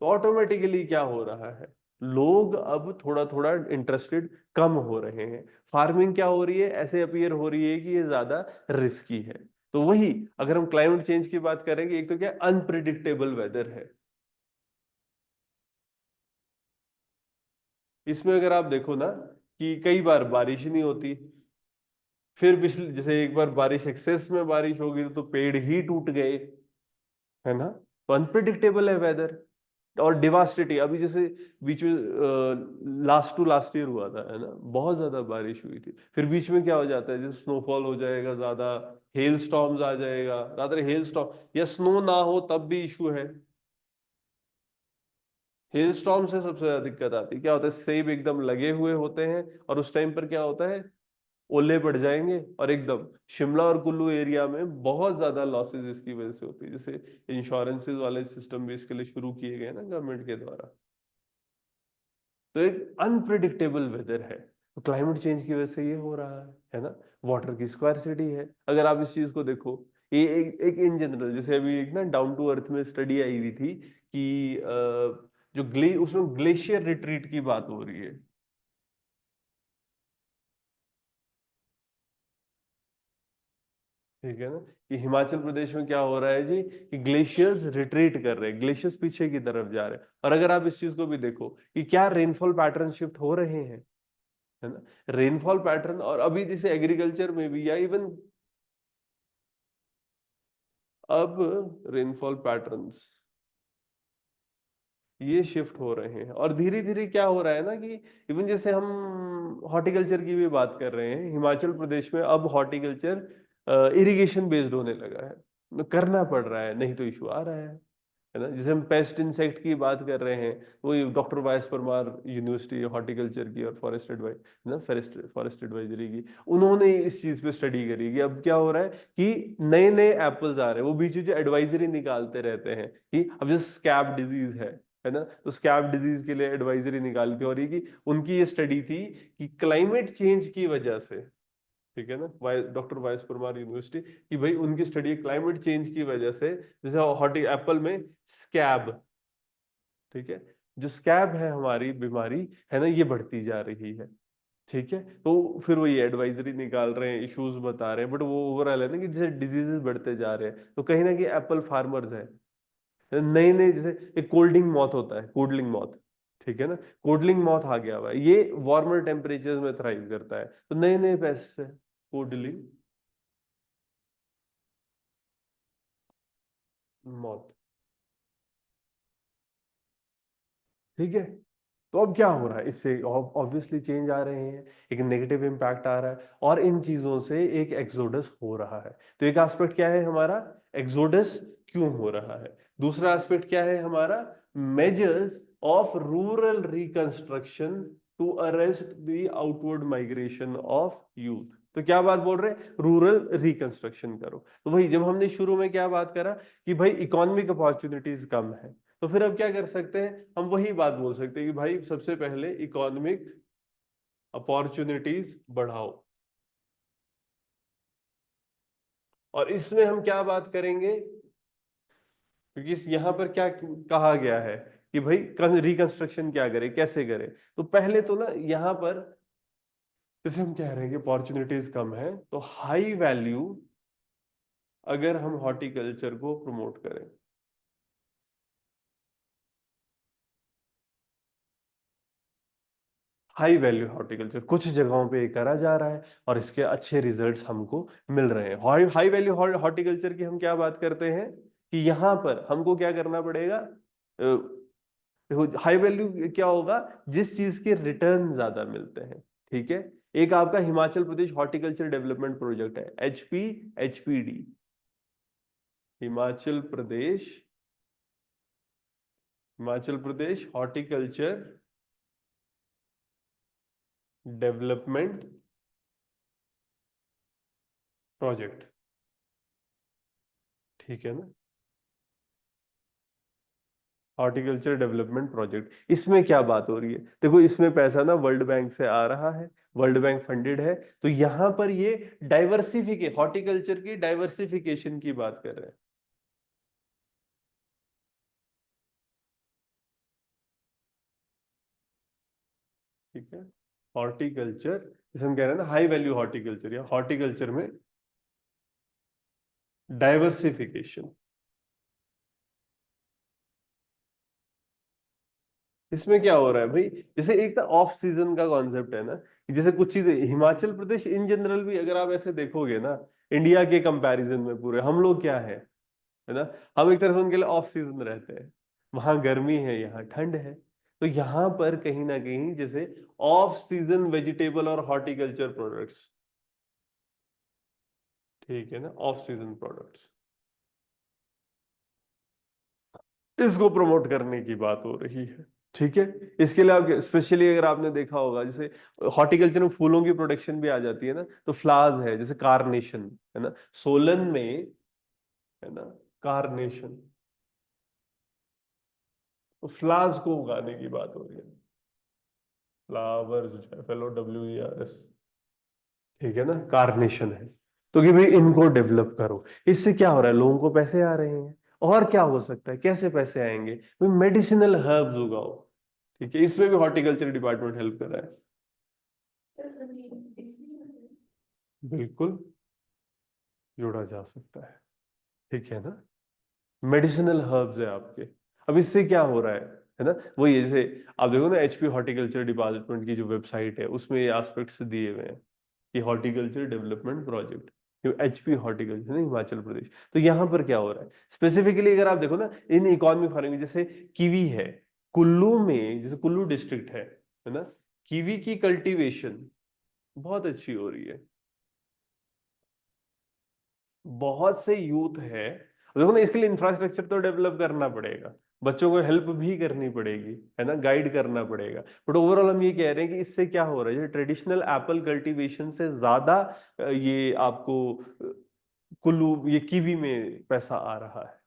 तो ऑटोमेटिकली क्या हो रहा है, लोग अब थोड़ा थोड़ा इंटरेस्टेड कम हो रहे हैं। फार्मिंग क्या हो रही है, ऐसे अपीयर हो रही है कि ये ज्यादा रिस्की है। तो वही, अगर हम क्लाइमेट चेंज की बात करेंगे, एक तो क्या अनप्रिडिक्टेबल वेदर है, इसमें अगर आप देखो ना कि कई बार बारिश नहीं होती, फिर पिछले जैसे एक बार बारिश एक्सेस में बारिश होगी तो पेड़ ही टूट गए, है ना। तो अनप्रिडिक्टेबल है वेदर। और डिवास्टेटिंग, अभी जैसे बीच में लास्ट टू लास्ट ईयर हुआ था, है ना, बहुत ज्यादा बारिश हुई थी, फिर बीच में क्या हो जाता है, जैसे स्नोफॉल हो जाएगा ज्यादा, हेल स्टॉर्म्स आ जाएगा, रादर हेल स्टॉर्म या स्नो ना हो तब भी इशू है। हेल स्टॉर्म से सबसे ज्यादा दिक्कत आती है, क्या होता है, सेब एकदम लगे हुए होते हैं, और उस टाइम पर क्या होता है, ओले पड़ जाएंगे, और एकदम शिमला और कुल्लू एरिया में बहुत ज्यादा लॉसेस इसकी वजह से होती है। जैसे इंश्योरेंसेस वाले सिस्टम भी इसके लिए शुरू किए गए ना गवर्नमेंट के द्वारा। तो एक अनप्रिडिक्टेबल वेदर है, तो क्लाइमेट चेंज की वजह से ये हो रहा है ना। वाटर की स्क्वायरसिटी है, अगर आप इस चीज को देखो, ये एक इन जनरल, जैसे अभी एक ना डाउन टू अर्थ में स्टडी आई हुई थी कि जो उसमें ग्लेशियर रिट्रीट की बात हो रही है। ठीक है ना, कि हिमाचल प्रदेश में क्या हो रहा है जी, कि ग्लेशियर्स रिट्रीट कर रहे हैं, ग्लेशियर्स पीछे की तरफ जा रहे हैं। और अगर आप इस चीज को भी देखो कि क्या रेनफॉल पैटर्न शिफ्ट हो रहे हैं, है ना, रेनफॉल पैटर्न। और अभी जैसे एग्रीकल्चर में भी, या इवन अब रेनफॉल पैटर्न्स ये शिफ्ट हो रहे हैं। और धीरे धीरे क्या हो रहा है ना, कि इवन जैसे हम हॉर्टिकल्चर की भी बात कर रहे हैं, हिमाचल प्रदेश में अब हॉर्टिकल्चर इरिगेशन बेस्ड होने लगा है, करना पड़ रहा है, नहीं तो इशू आ रहा है ना। जैसे हम पेस्ट इंसेक्ट की बात कर रहे हैं, वही doctor Y S Parmar university horticulture की और फॉरेस्ट एडवाइज ना, फॉरेस्ट एडवाइजरी की, उन्होंने इस चीज पे स्टडी करी कि अब क्या हो रहा है कि नए नए एप्पल्स आ रहे हैं। वो बीच बीच एडवाइजरी निकालते रहते हैं कि अब जो स्कैब डिजीज है ना, तो स्कैब डिजीज के लिए एडवाइजरी निकालती है। और ये कि उनकी ये स्टडी थी कि क्लाइमेट चेंज की वजह से, ठीक है ना, डॉक्टर वायस परमार यूनिवर्सिटी की, भाई उनकी स्टडी क्लाइमेट चेंज की वजह से, जैसे हॉर्टी एप्पल में स्कैब, ठीक है, जो स्कैब है हमारी बीमारी, है ना, ये बढ़ती जा रही है। ठीक है, तो फिर वो ये एडवाइजरी निकाल रहे हैं, इश्यूज बता रहे हैं, बट वो ओवरऑल है ना कि जैसे डिजीजेस बढ़ते जा रहे हैं, तो कहीं ना कहीं एप्पल फार्मर्स है, नए नए, जैसे एक कोल्डिंग मॉथ होता है, कोडलिंग मॉथ, ठीक है ना, कोडलिंग मॉथ आ गया हुआ है, ये वार्मर टेम्परेचर में थ्राइव करता है, तो नए नए पेस्ट है कोडलिंग मॉथ। ठीक है, तो अब क्या हो रहा है, इससे ऑब्वियसली चेंज आ रहे हैं, एक नेगेटिव इम्पैक्ट आ रहा है, और इन चीजों से एक एक्सोडस हो रहा है। तो एक एस्पेक्ट क्या है हमारा, एक्सोडस क्यों हो रहा है। दूसरा एस्पेक्ट क्या है हमारा, measures of rural reconstruction to arrest the outward migration of youth. तो क्या बात बोल रहे हैं, रूरल रिकंस्ट्रक्शन करो। तो वही जब हमने शुरू में क्या बात करा कि भाई इकोनॉमिक अपॉर्चुनिटीज कम है, तो फिर अब क्या कर सकते हैं, हम वही बात बोल सकते हैं कि भाई सबसे पहले इकोनॉमिक अपॉर्चुनिटीज बढ़ाओ। और इसमें हम क्या बात करेंगे, क्योंकि यहां पर क्या कहा गया है कि भाई रिकंस्ट्रक्शन क्या करे, कैसे करे। तो पहले तो ना यहां पर, जैसे हम कह रहे हैं कि अपॉर्चुनिटीज कम है, तो हाई वैल्यू अगर हम हॉर्टिकल्चर को प्रमोट करें, हाई वैल्यू हॉर्टिकल्चर कुछ जगहों पे ये करा जा रहा है, और इसके अच्छे रिजल्ट्स हमको मिल रहे हैं। हाई हाई वैल्यू हॉर्टिकल्चर की हम क्या बात करते हैं कि यहां पर हमको क्या करना पड़ेगा, देखो हाई वैल्यू क्या होगा, जिस चीज के रिटर्न ज्यादा मिलते हैं। ठीक है, एक आपका Himachal Pradesh horticulture development project है, HPD, Himachal Pradesh, Himachal Pradesh horticulture development project. ठीक है ना, हॉर्टिकल्चर डेवलपमेंट प्रोजेक्ट, इसमें क्या बात हो रही है, देखो इसमें पैसा ना वर्ल्ड बैंक से आ रहा है, वर्ल्ड बैंक फंडेड है। तो यहां पर ये हॉर्टिकल्चर की डाइवर्सिफिकेशन की बात कर रहे हैं। ठीक है, हॉर्टिकल्चर, जैसे हम कह रहे हैं ना हाई वैल्यू हॉर्टिकल्चर, या हॉर्टिकल्चर में डाइवर्सिफिकेशन। इसमें क्या हो रहा है भाई, जैसे एक तो ऑफ सीजन का कॉन्सेप्ट है ना, कि जैसे कुछ चीजें हिमाचल प्रदेश इन जनरल भी अगर आप ऐसे देखोगे ना, इंडिया के कंपैरिजन में पूरे हम लोग क्या है ना, हम एक तरह से उनके लिए ऑफ सीजन रहते हैं। वहां गर्मी है, यहाँ ठंड है। तो यहाँ पर कहीं ना कहीं जैसे ऑफ सीजन वेजिटेबल और हॉर्टिकल्चर प्रोडक्ट्स, ठीक है ना, ऑफ सीजन प्रोडक्ट्स, इसको प्रमोट करने की बात हो रही है। ठीक है, इसके लिए आप स्पेशली अगर आपने देखा होगा, जैसे हॉर्टिकल्चर में फूलों की प्रोडक्शन भी आ जाती है ना, तो फ्लावर्स है, जैसे कारनेशन, है ना, सोलन में, है ना, कारनेशन, तो फ्लावर्स को उगाने की बात हो रही है, फ्लावर्स, FLOWERS, ठीक है ना, कार्नेशन है। तो कि भाई इनको डेवलप करो। इससे क्या हो रहा है, लोगों को पैसे आ रहे हैं। और क्या हो सकता है, कैसे पैसे आएंगे, भाई मेडिसिनल हर्ब्स उगाओ। ठीक है, इसमें भी हॉर्टिकल्चर डिपार्टमेंट हेल्प कर रहा है। बिल्कुल जोड़ा जा सकता ठीक है ना। मेडिसिनल हर्ब्स है आपके। अब इससे क्या हो रहा है ना, वो ये जैसे आप देखो ना, एचपी हॉर्टिकल्चर डिपार्टमेंट की जो वेबसाइट है उसमें ये एस्पेक्ट्स दिए हुए हैं कि horticulture development project, HP horticulture ना, हिमाचल प्रदेश। तो यहाँ पर क्या हो रहा है स्पेसिफिकली, अगर आप देखो ना, इन इकोनॉमिक फार्मिंग जैसे कीवी है, कुल्लू में, जैसे कुल्लू डिस्ट्रिक्ट है ना, कीवी की कल्टीवेशन बहुत अच्छी हो रही है। बहुत से यूथ है, देखो ना, इसके लिए इंफ्रास्ट्रक्चर तो डेवलप करना पड़ेगा, बच्चों को हेल्प भी करनी पड़ेगी, है ना, गाइड करना पड़ेगा। बट ओवरऑल हम ये कह रहे हैं कि इससे क्या हो रहा है, ट्रेडिशनल एप्पल कल्टीवेशन से ज्यादा ये आपको कुल्लू, ये कीवी में पैसा आ रहा है।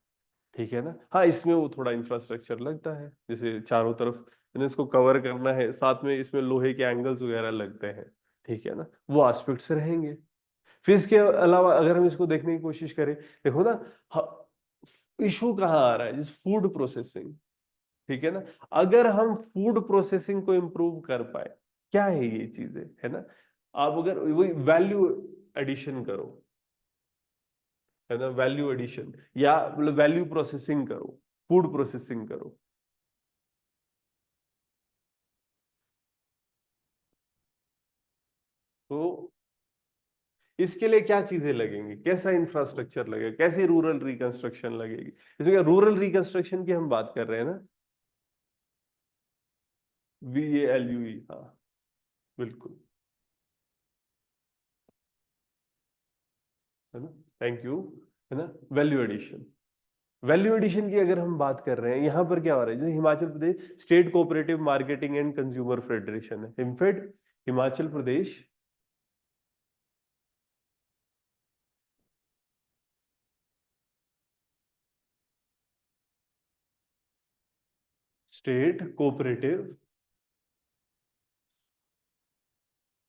ठीक है ना। हाँ, इसमें वो थोड़ा इंफ्रास्ट्रक्चर लगता है, जैसे चारों तरफ इसको कवर करना है, साथ में इसमें लोहे के एंगल्स वगैरह लगते हैं। ठीक है ना, वो एस्पेक्ट्स रहेंगे। फिर इसके अलावा अगर हम इसको देखने की कोशिश करें, देखो ना, इशू कहाँ आ रहा है, जिस फूड प्रोसेसिंग। ठीक है ना, अगर हम फूड प्रोसेसिंग को इम्प्रूव कर पाए, क्या है ये चीजें, है ना, आप अगर वही वैल्यू एडिशन करो, है ना, वैल्यू एडिशन, या मतलब वैल्यू प्रोसेसिंग करो, फूड प्रोसेसिंग करो। तो इसके लिए क्या चीजें लगेंगी, कैसा इंफ्रास्ट्रक्चर लगेगा, कैसे रूरल रिकंस्ट्रक्शन लगेगी, इसमें क्या रूरल रिकंस्ट्रक्शन की हम बात कर रहे हैं ना, VALUE, हाँ, बिल्कुल, है ना, थैंक यू, है ना, वैल्यू एडिशन। वैल्यू एडिशन की अगर हम बात कर रहे हैं, यहां पर क्या हो रहा है, जैसे Himachal Pradesh state cooperative marketing and consumer federation है, हिमफेड, हिमाचल प्रदेश स्टेट कोऑपरेटिव,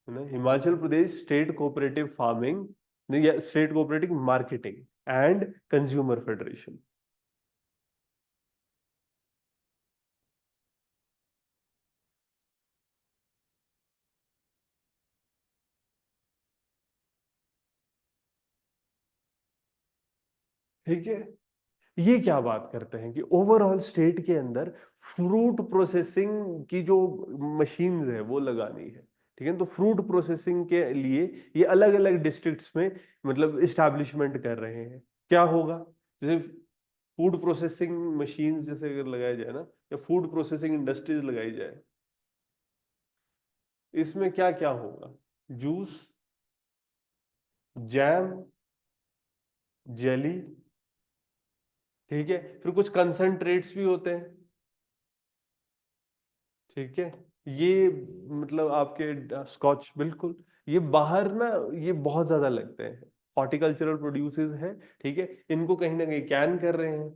है ना, Himachal Pradesh state cooperative farming, नहीं, या state cooperative marketing and consumer federation. ठीक है, ये क्या बात करते हैं कि ओवरऑल स्टेट के अंदर फ्रूट प्रोसेसिंग की जो मशीन्स है वो लगानी है। ठीक है, तो फ्रूट प्रोसेसिंग के लिए ये अलग अलग डिस्ट्रिक्ट्स में मतलब इस्टेब्लिशमेंट कर रहे हैं। क्या होगा, जैसे फूड प्रोसेसिंग मशीन्स जैसे अगर लगाया जाए ना, या फूड प्रोसेसिंग इंडस्ट्रीज लगाई जाए, इसमें क्या क्या होगा, जूस, जैम, जेली। ठीक है, फिर कुछ कंसंट्रेट्स भी होते हैं। ठीक है, ये मतलब आपके स्कॉच, बिल्कुल, ये बाहर ना, ये बहुत ज्यादा लगते हैं, हॉर्टिकल्चरल प्रोड्यूसेस है। ठीक है, इनको कहीं ना कहीं कैन कर रहे हैं,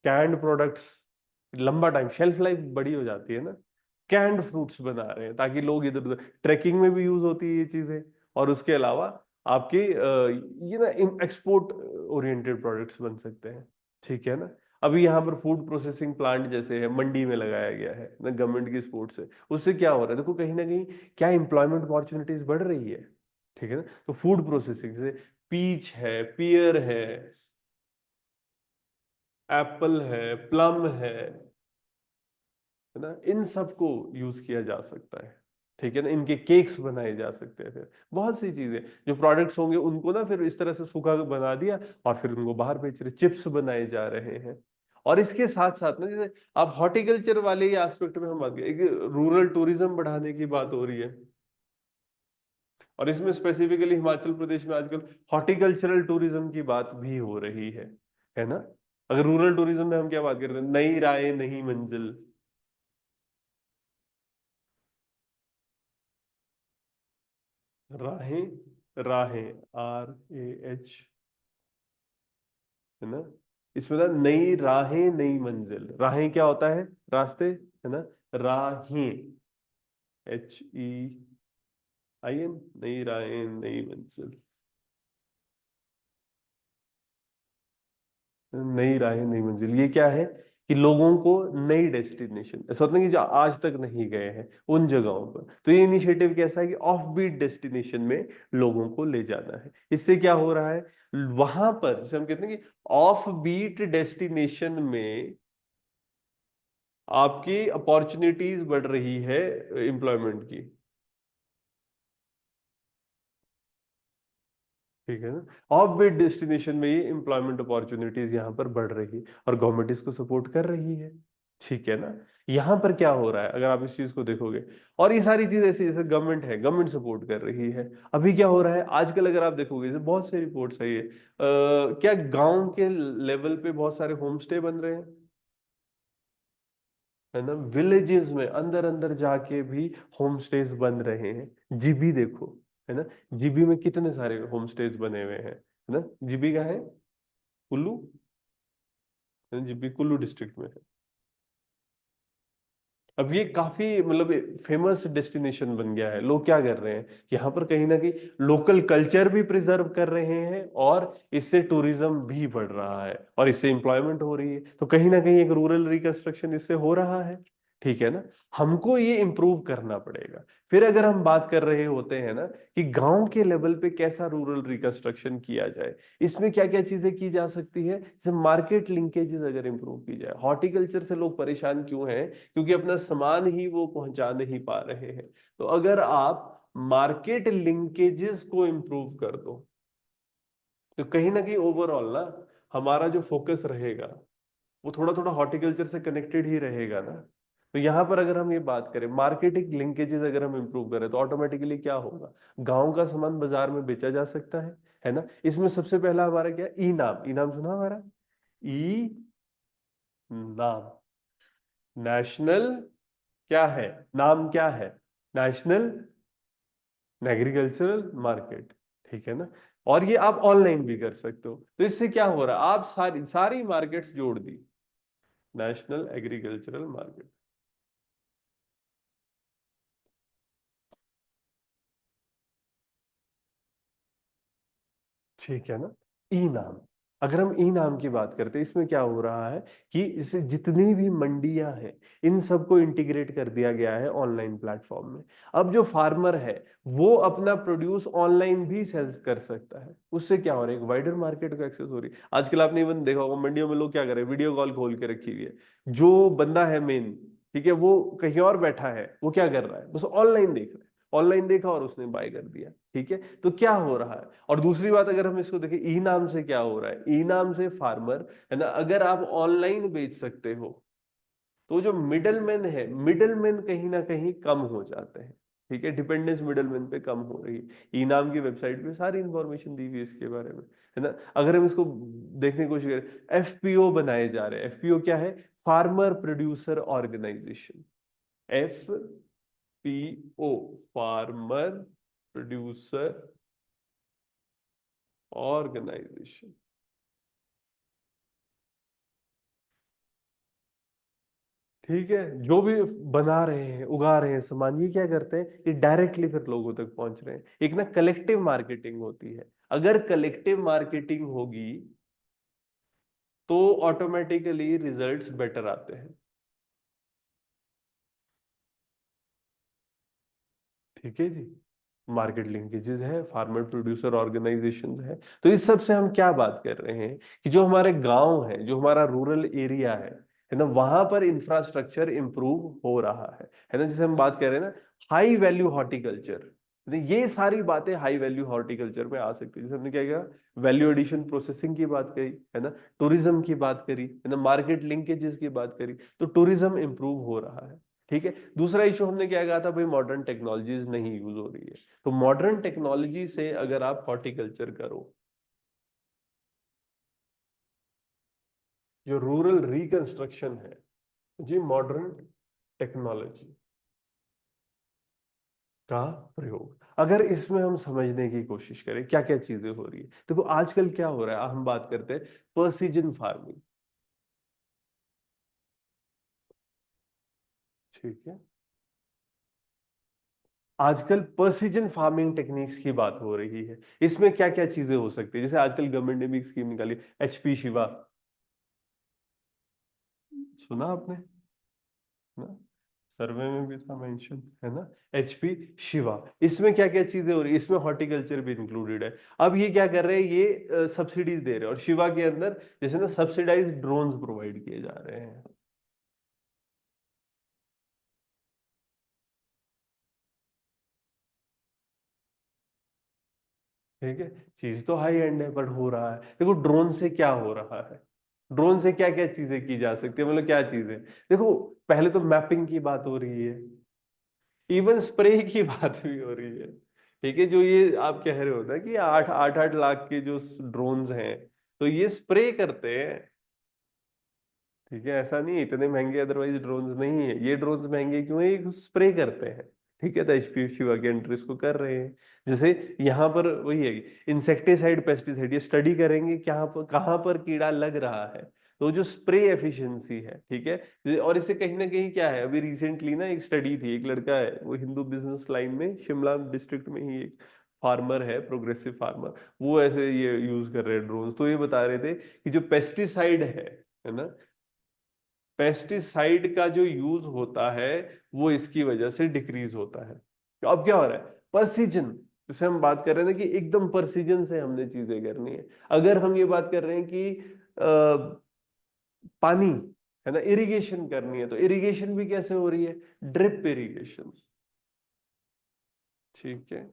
कैंड प्रोडक्ट्स, लंबा टाइम शेल्फ लाइफ बड़ी हो जाती है ना, कैंड फ्रूट्स बना रहे हैं ताकि लोग इधर उधर, ट्रेकिंग में भी यूज होती है ये चीजें। और उसके अलावा आपके ये ना एक्सपोर्ट ओरिएंटेड प्रोडक्ट्स बन सकते हैं। ठीक है ना, अभी यहाँ पर फूड प्रोसेसिंग प्लांट जैसे है, मंडी में लगाया गया है ना, गवर्नमेंट की सपोर्ट से, उससे क्या हो रहा है, देखो कहीं ना कहीं क्या एम्प्लॉयमेंट अपॉर्चुनिटीज बढ़ रही है। ठीक है ना, तो फूड प्रोसेसिंग से पीच है, पियर एप्पल है, प्लम है ना, इन सबको यूज किया जा सकता है। ठीक है ना, इनके केक्स बनाए जा सकते हैं, फिर बहुत सी चीजें जो प्रोडक्ट्स होंगे उनको ना फिर इस तरह से सूखा के बना दिया और फिर उनको बाहर बेच रहे, चिप्स बनाए जा रहे हैं। और इसके साथ साथ ना, जैसे आप हॉर्टिकल्चर वाले एस्पेक्ट में हम बात करें, रूरल टूरिज्म बढ़ाने की बात हो रही है, और इसमें स्पेसिफिकली हिमाचल प्रदेश में आजकल हॉर्टिकल्चरल टूरिज्म की बात भी हो रही है ना। अगर रूरल टूरिज्म में हम क्या बात करते हैं, नई राय नई मंजिल, राहें, राहें, RAH, है ना, इसमें ना नई राहें नई मंजिल, राहें क्या होता है, रास्ते, है ना, राहें, HE, आयन, नई राहें, नई मंजिल। नई राहें, नई मंजिल, ये क्या है कि लोगों को नई डेस्टिनेशन, ऐसा होता है कि जो आज तक नहीं गए हैं उन जगहों पर, तो ये इनिशिएटिव कैसा है कि ऑफ बीट डेस्टिनेशन में लोगों को ले जाना है। इससे क्या हो रहा है, वहां पर जैसे हम कहते हैं कि ऑफ बीट डेस्टिनेशन में आपकी अपॉर्चुनिटीज बढ़ रही है एम्प्लॉयमेंट की। ठीक है ना, ऑफ बीट डेस्टिनेशन में ये एम्प्लॉयमेंट अपॉर्चुनिटीज यहाँ पर बढ़ रही है और गवर्नमेंट इसको सपोर्ट कर रही है। ठीक है ना, यहाँ पर क्या हो रहा है अगर आप इस चीज को देखोगे, और ये सारी चीज ऐसी जैसे गवर्नमेंट है, गवर्नमेंट सपोर्ट कर रही है। अभी क्या हो रहा है आजकल अगर आप देखोगे, जैसे बहुत सारी रिपोर्ट्स है ये क्या गांव के लेवल पे बहुत सारे होम स्टे बन रहे हैं, है ना, विलेजेस में अंदर अंदर जाके भी होम स्टेज बन रहे हैं। जीबी देखो, है ना, जीबी में कितने सारे होम स्टेज बने हुए हैं, है ना। जीबी का है कुल्लू, है ना, जीबी कुल्लू डिस्ट्रिक्ट में है। अब ये काफी मतलब फेमस डेस्टिनेशन बन गया है। लोग क्या कर रहे हैं, यहाँ पर कहीं ना कहीं लोकल कल्चर भी प्रिजर्व कर रहे हैं और इससे टूरिज्म भी बढ़ रहा है और इससे एम्प्लॉयमेंट हो रही है, तो कहीं ना कहीं एक रूरल रिकंस्ट्रक्शन इससे हो रहा है। ठीक है ना, हमको ये इम्प्रूव करना पड़ेगा। फिर अगर हम बात कर रहे होते हैं ना कि गांव के लेवल पे कैसा रूरल रिकंस्ट्रक्शन किया जाए, इसमें क्या क्या चीजें की जा सकती है, जैसे मार्केट लिंकेजेस अगर इंप्रूव की जाए। हॉर्टिकल्चर से लोग परेशान क्यों हैं, क्योंकि अपना सामान ही वो पहुंचा नहीं पा रहे हैं। तो अगर आप मार्केट लिंकेजेस को इंप्रूव कर दो, तो कहीं ना कहीं ओवरऑल ना हमारा जो फोकस रहेगा वो थोड़ा थोड़ा हॉर्टिकल्चर से कनेक्टेड ही रहेगा ना। तो यहाँ पर अगर हम ये बात करें मार्केटिंग लिंकेजेस अगर हम इंप्रूव करें तो ऑटोमेटिकली क्या होगा, गांव का सामान बाजार में बेचा जा सकता है ना। इसमें सबसे पहला हमारा क्या, ई नाम, ई नाम सुना हमारा, ई नाम, नेशनल क्या है, नाम क्या है, नेशनल एग्रीकल्चरल मार्केट। ठीक है ना, और ये आप ऑनलाइन भी कर सकते हो। तो इससे क्या हो रहा है, आप सारी सारी मार्केट्स जोड़ दी, नेशनल एग्रीकल्चरल मार्केट। ठीक है ना, ई नाम, अगर हम ई नाम की बात करते हैं, इसमें क्या हो रहा है कि इसे जितनी भी मंडियां हैं इन सबको इंटीग्रेट कर दिया गया है ऑनलाइन प्लेटफॉर्म में। अब जो फार्मर है वो अपना प्रोड्यूस ऑनलाइन भी सेल कर सकता है, उससे क्या हो रहा है, एक वाइडर मार्केट को एक्सेस हो रही है। आजकल आपने इवन देखा होगा मंडियों में लोग क्या कर रहे हैं, वीडियो कॉल खोल के रखी हुई है। जो बंदा है मेन, ठीक है, वो कहीं और बैठा है, वो क्या कर रहा है, बस ऑनलाइन देख रहा है, ऑनलाइन देखा और उसने बाय कर दिया। ठीक है, तो क्या हो रहा है। और दूसरी बात अगर हम इसको देखें, ई नाम से क्या हो रहा है, ई नाम से फार्मर, है ना, अगर आप ऑनलाइन बेच सकते हो तो जो मिडल मैन है, मिडल मैन कहीं ना कहीं कम हो जाते हैं। ठीक है, डिपेंडेंस मिडल मैन पे कम हो रही है। ई नाम की वेबसाइट पे सारी इंफॉर्मेशन दी हुई है इसके बारे में, है ना। अगर हम इसको देखने की कोशिश करें, एफपीओ बनाए जा रहे हैं। एफपीओ क्या है, farmer producer organisation, F PO, farmer producer organisation. ठीक है, जो भी बना रहे हैं, उगा रहे हैं सामान, ये क्या करते हैं, ये डायरेक्टली फिर लोगों तक पहुंच रहे हैं। एक ना कलेक्टिव मार्केटिंग होती है, अगर कलेक्टिव मार्केटिंग होगी तो ऑटोमेटिकली रिजल्ट्स बेटर आते हैं। ठीक है जी, मार्केट लिंकेजेस है, फार्मर प्रोड्यूसर ऑर्गेनाइजेशंस है। तो इस सब से हम क्या बात कर रहे हैं कि जो हमारे गांव है, जो हमारा रूरल एरिया है ना, वहां पर इंफ्रास्ट्रक्चर इंप्रूव हो रहा है ना। जैसे हम बात कर रहे हैं ना, हाई वैल्यू हॉर्टिकल्चर, ये सारी बातें हाई वैल्यू हॉर्टिकल्चर में आ सकती है। जैसे हमने क्या किया, वैल्यू एडिशन प्रोसेसिंग की बात करी, है ना, टूरिज्म की बात करी, है ना, मार्केट लिंकेजेस की बात करी, तो टूरिज्म इंप्रूव हो रहा है। ठीक है, दूसरा इशू हमने क्या कहा था भाई, मॉडर्न टेक्नोलॉजीज नहीं यूज हो रही है। तो मॉडर्न टेक्नोलॉजी से अगर आप हॉर्टिकल्चर करो, जो रूरल रिकंस्ट्रक्शन है, जी मॉडर्न टेक्नोलॉजी का प्रयोग, अगर इसमें हम समझने की कोशिश करें क्या क्या चीजें हो रही है। देखो आजकल क्या हो रहा है, हम बात करते हैं प्रिसीजन फार्मिंग। ठीक है, आजकल प्रिसिजन फार्मिंग टेक्निक्स की बात हो रही है। इसमें क्या क्या चीजें हो सकती है, जैसे आजकल गवर्नमेंट ने भी एक स्कीम निकाली, एचपी शिवा, सुना आपने ना? सर्वे में भी था मेंशन, है ना? एचपी शिवा, इसमें क्या क्या चीजें हो रही है, इसमें हॉर्टिकल्चर भी इंक्लूडेड है। अब ये क्या कर रहे हैं, ये सब्सिडीज दे रहे हैं, और शिवा के अंदर जैसे ना सब्सिडाइज्ड ड्रोन्स प्रोवाइड किए जा रहे हैं। ठीक है, चीज तो हाई एंड है, बट हो रहा है। देखो ड्रोन से क्या हो रहा है, ड्रोन से क्या क्या चीजें की जा सकती है, मतलब क्या चीजें। देखो, पहले तो मैपिंग की बात हो रही है, इवन स्प्रे की बात भी हो रही है। ठीक है, जो ये आप कह रहे हो ना कि 8-8 लाख के जो ड्रोन्स हैं, तो ये स्प्रे करते हैं। ठीक है, ऐसा नहीं है इतने महंगे अदरवाइज ड्रोन्स नहीं है, ये ड्रोन्स महंगे क्यों है, ये स्प्रे करते हैं। ठीक है, तो एचपी शिवा के अंडर इसको कर रहे हैं। जैसे यहाँ पर वही है, इंसेक्टिसाइड पेस्टिसाइड, ये स्टडी करेंगे क्या पर, कहाँ पर कीड़ा लग रहा है, तो जो स्प्रे एफिशिएंसी है, ठीक है। और इससे कहीं ना कहीं क्या है, अभी रिसेंटली ना एक स्टडी थी, एक लड़का है वो हिंदू बिजनेस लाइन में, शिमला डिस्ट्रिक्ट में ही एक फार्मर है, प्रोग्रेसिव फार्मर, वो ऐसे ये यूज कर रहे हैं ड्रोन। तो ये बता रहे थे कि जो पेस्टिसाइड है ना, पेस्टिसाइड का जो यूज होता है वो इसकी वजह से डिक्रीज होता है। तो अब क्या हो रहा है, परसीजन, जैसे हम बात कर रहे हैं ना कि एकदम परसीजन से हमने चीजें करनी है। अगर हम ये बात कर रहे हैं कि पानी, है ना, इरिगेशन करनी है, तो इरिगेशन भी कैसे हो रही है, ड्रिप इरिगेशन। ठीक है,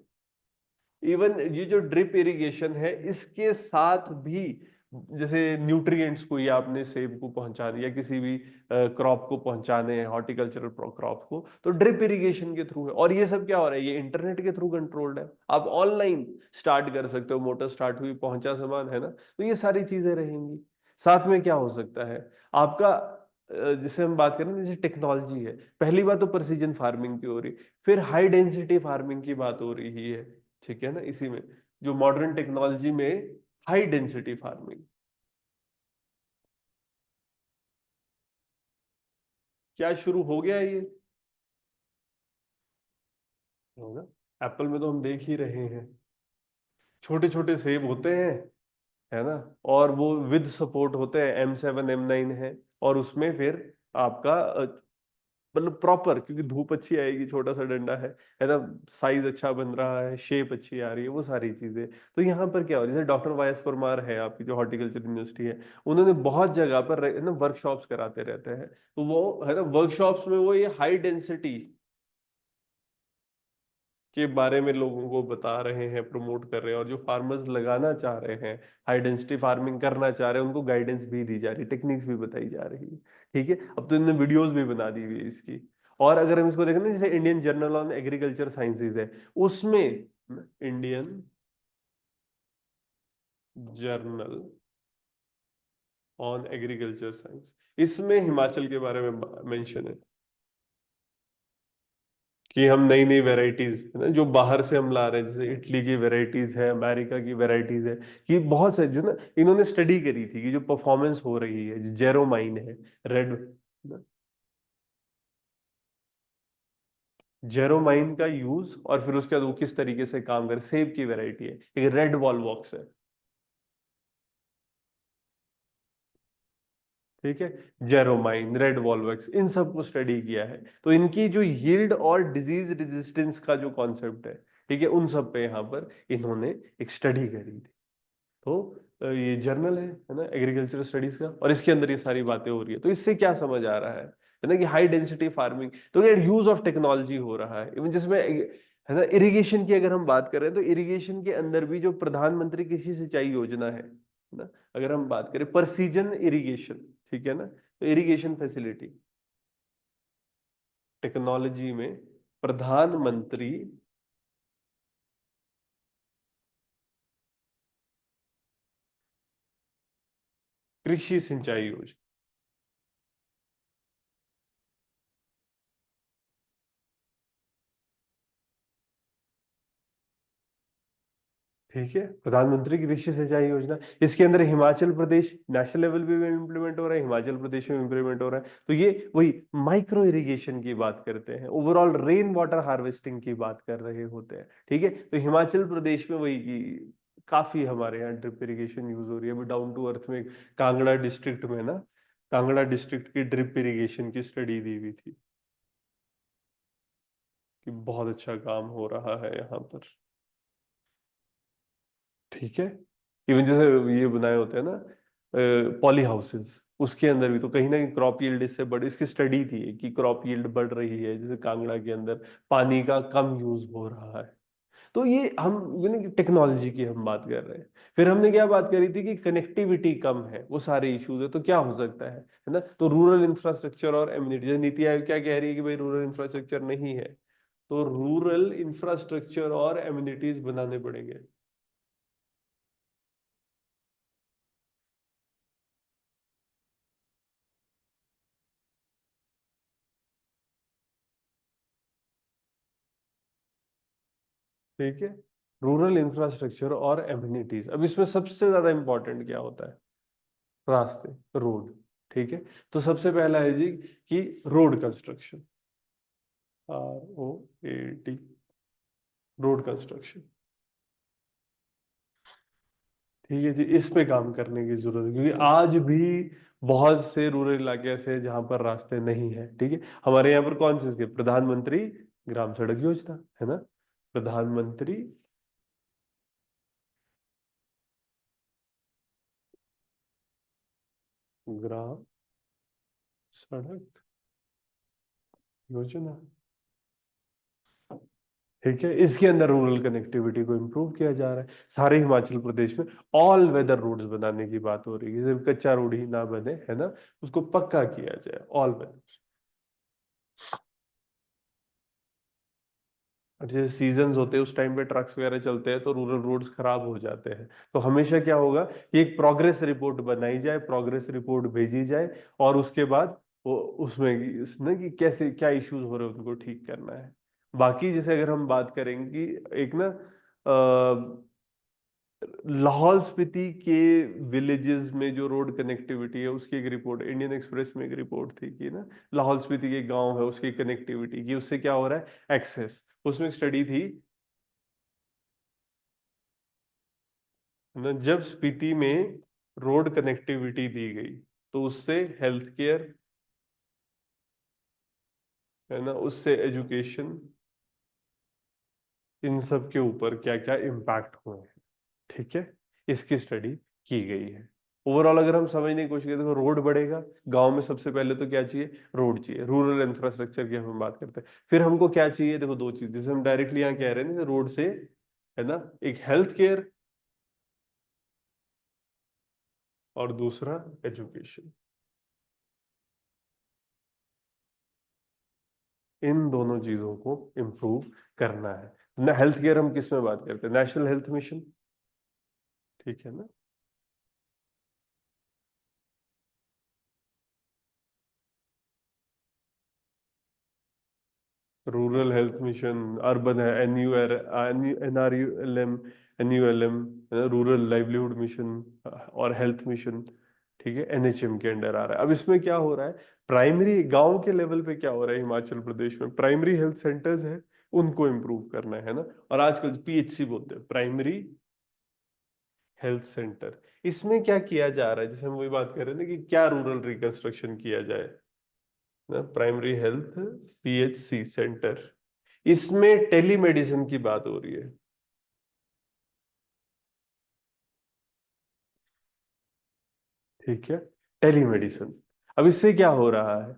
इवन ये जो ड्रिप इरिगेशन है इसके साथ भी, जैसे न्यूट्रिएंट्स को ये आपने सेब को पहुंचाने या किसी भी क्रॉप को पहुंचाने हैं, हॉर्टिकल्चरल क्रॉप को, तो ड्रिप इरिगेशन के थ्रू है। और ये सब क्या हो रहा है, ये इंटरनेट के थ्रू कंट्रोल्ड है, आप ऑनलाइन स्टार्ट कर सकते हो, मोटर स्टार्ट हुई, पहुंचा सामान, है ना। तो ये सारी चीजें रहेंगी। साथ में क्या हो सकता है आपका, जिसे हम बात करें जैसे टेक्नोलॉजी है, पहली बात तो प्रिसीजन फार्मिंग की हो रही, फिर हाई डेंसिटी फार्मिंग की बात हो रही है। ठीक है ना, इसी में जो मॉडर्न टेक्नोलॉजी में हाई डेंसिटी फार्मिंग, क्या शुरू हो गया है ये, होगा। एप्पल में तो हम देख ही रहे हैं, छोटे छोटे सेब होते हैं, है ना, और वो विद सपोर्ट होते हैं, M7 M9 है, और उसमें फिर आपका मतलब प्रॉपर, क्योंकि धूप अच्छी आएगी, छोटा सा डंडा है ना, साइज अच्छा बन रहा है, शेप अच्छी आ रही है, वो सारी चीजें। तो यहाँ पर क्या हो, जैसे डॉक्टर वाई एस परमार है आपकी जो हॉर्टिकल्चर यूनिवर्सिटी है, उन्होंने बहुत जगह पर ना वर्कशॉप्स कराते रहते हैं, तो वो है ना वर्कशॉप्स में वो ये हाई डेंसिटी के बारे में लोगों को बता रहे हैं, प्रमोट कर रहे हैं, और जो फार्मर्स लगाना चाह रहे हैं, हाई डेंसिटी फार्मिंग करना चाह रहे हैं, उनको गाइडेंस भी दी जा रही है, टेक्निक्स भी बताई जा रही है। ठीक है, अब तो इन्होंने वीडियोस भी बना दी हुई है इसकी। और अगर हम इसको देखें ना, जैसे Indian journal on agriculture sciences है, उसमें Indian journal on agriculture science, इसमें हिमाचल के बारे में मेंशन है कि हम नई नई वेराइटीज है ना जो बाहर से हम ला रहे हैं, जैसे इटली की वेराइटीज है, अमेरिका की वेराइटीज है, कि बहुत से जो ना इन्होंने स्टडी करी थी कि जो परफॉर्मेंस हो रही है, जेरोमाइन है, रेड, जेरोमाइन का यूज, और फिर उसके बाद वो किस तरीके से काम करे, सेब की वेराइटी है, एक रेड वॉल वॉक्स है। ठीक है, जेरोमाइन, रेड वॉल्वेक्स, इन सब को स्टडी किया है, तो इनकी जो यील्ड और डिजीज रेजिस्टेंस का जो कॉन्सेप्ट है, ठीक है, उन सब पे यहाँ पर इन्होंने एक स्टडी करी थी। तो ये जर्नल है ना एग्रीकल्चर स्टडीज का, और इसके अंदर ये सारी बातें हो रही है। तो इससे क्या समझ आ रहा है ना, कि हाई डेंसिटी फार्मिंग, तो ये यूज ऑफ टेक्नोलॉजी हो रहा है, इवन जिसमें है ना इरिगेशन की अगर हम बात करें, तो इरिगेशन के अंदर भी जो प्रधानमंत्री कृषि सिंचाई योजना है ना, अगर हम बात करें प्रेसीजन इरिगेशन, ठीक है ना, तो इरिगेशन फैसिलिटी टेक्नोलॉजी में प्रधानमंत्री कृषि सिंचाई योजना, ठीक है, प्रधानमंत्री कृषि सिंचाई योजना, इसके अंदर हिमाचल प्रदेश नेशनल लेवल पे भी इम्प्लीमेंट हो रहा है, हिमाचल प्रदेश में इम्प्लीमेंट हो रहा है। तो ये वही माइक्रो इरिगेशन की बात करते हैं, ओवरऑल रेन वाटर हार्वेस्टिंग की बात कर रहे होते हैं। ठीक है, तो हिमाचल प्रदेश में वही की काफी हमारे यहाँ ड्रिप इरिगेशन यूज हो रही है। अभी डाउन टू अर्थ में कांगड़ा डिस्ट्रिक्ट में ना, कांगड़ा डिस्ट्रिक्ट की ड्रिप इरिगेशन की स्टडी दी हुई थी कि बहुत अच्छा काम हो रहा है यहाँ पर। ठीक है, इवन जैसे ये बनाए होते हैं ना पॉली हाउसेस, उसके अंदर भी तो कहीं ना कहीं क्रॉप यील्ड इससे बढ़, इसकी स्टडी थी कि क्रॉप यील्ड बढ़ रही है, जैसे कांगड़ा के अंदर पानी का कम यूज हो रहा है। तो ये हम टेक्नोलॉजी की हम बात कर रहे हैं। फिर हमने क्या बात करी थी कि कनेक्टिविटी कम है, वो सारे इश्यूज है, तो क्या हो सकता है ना, तो रूरल इंफ्रास्ट्रक्चर और एम्यूनिटी, नीति आयोग क्या कह रही है कि भाई रूरल इंफ्रास्ट्रक्चर नहीं है, तो रूरल इंफ्रास्ट्रक्चर और एम्यूनिटीज बनाने पड़ेंगे। ठीक है, रूरल इंफ्रास्ट्रक्चर और एम्यूनिटीज। अब इसमें सबसे ज्यादा इंपॉर्टेंट क्या होता है? रास्ते, रोड। ठीक है, तो सबसे पहला है जी कि road construction, ROAD, road construction. ठीक है जी, इस पे काम करने की जरूरत है, क्योंकि आज भी बहुत से रूरल इलाके ऐसे हैं जहां पर रास्ते नहीं है। ठीक है, हमारे यहाँ पर कौन सी स्कीम, प्रधानमंत्री ग्राम सड़क योजना है ना, प्रधानमंत्री ग्राम सड़क योजना। ठीक है, इसके अंदर रूरल कनेक्टिविटी को इम्प्रूव किया जा रहा है सारे हिमाचल प्रदेश में। ऑल वेदर रोड्स बनाने की बात हो रही है, सिर्फ कच्चा रोड ही ना बने, है ना, उसको पक्का किया जाए, ऑल वेदर। जैसे सीजन्स होते हैं उस टाइम पे ट्रक्स वगैरह चलते हैं तो रूरल रोड्स खराब हो जाते हैं, तो हमेशा क्या होगा कि एक प्रोग्रेस रिपोर्ट बनाई जाए, प्रोग्रेस रिपोर्ट भेजी जाए, और उसके बाद वो उसमें ना कि कैसे क्या इश्यूज हो रहे हैं उनको ठीक करना है। बाकी जैसे अगर हम बात करेंगे कि एक ना लाहौल स्पीति के विलेजेस में जो रोड कनेक्टिविटी है उसकी एक रिपोर्ट इंडियन एक्सप्रेस में एक रिपोर्ट थी कि ना लाहौल स्पीति के गांव है उसकी कनेक्टिविटी की, उससे क्या हो रहा है, एक्सेस। उसमें एक स्टडी थी ना, जब स्पीति में रोड कनेक्टिविटी दी गई तो उससे हेल्थ केयर, है ना, उससे एजुकेशन, इन सब के ऊपर क्या क्या इम्पैक्ट हुए हैं। ठीक है, इसकी स्टडी की गई है। ओवरऑल अगर हम समझने की कोशिश करें, देखो रोड बढ़ेगा, गांव में सबसे पहले तो क्या चाहिए, रोड चाहिए, रूरल इंफ्रास्ट्रक्चर की हम बात करते हैं। फिर हमको क्या चाहिए, देखो दो चीज, जैसे हम डायरेक्टली यहाँ कह रहे हैं ना रोड से, है ना, एक हेल्थ केयर और दूसरा एजुकेशन। इन दोनों चीजों को इम्प्रूव करना है ना। हेल्थ केयर हम किस में बात करते हैं, नेशनल हेल्थ मिशन। ठीक है ना, रूरल हेल्थ मिशन, अर्बन है NRULM, NULM, rural livelihood mission और हेल्थ मिशन। ठीक है, NHM के अंडर आ रहा है। अब इसमें क्या हो रहा है, प्राइमरी गांव के लेवल पे क्या हो रहा है, हिमाचल प्रदेश में प्राइमरी हेल्थ सेंटर्स है, उनको इम्प्रूव करना है ना। और आजकल PHC बोलते हैं, प्राइमरी हेल्थ सेंटर। इसमें क्या किया जा रहा है, जैसे हम वही बात कर रहे थे कि क्या रूरल रिकंस्ट्रक्शन किया जाए ना, प्राइमरी हेल्थ PHC सेंटर, इसमें टेलीमेडिसिन की बात हो रही है। ठीक है, टेलीमेडिसिन। अब इससे क्या हो रहा है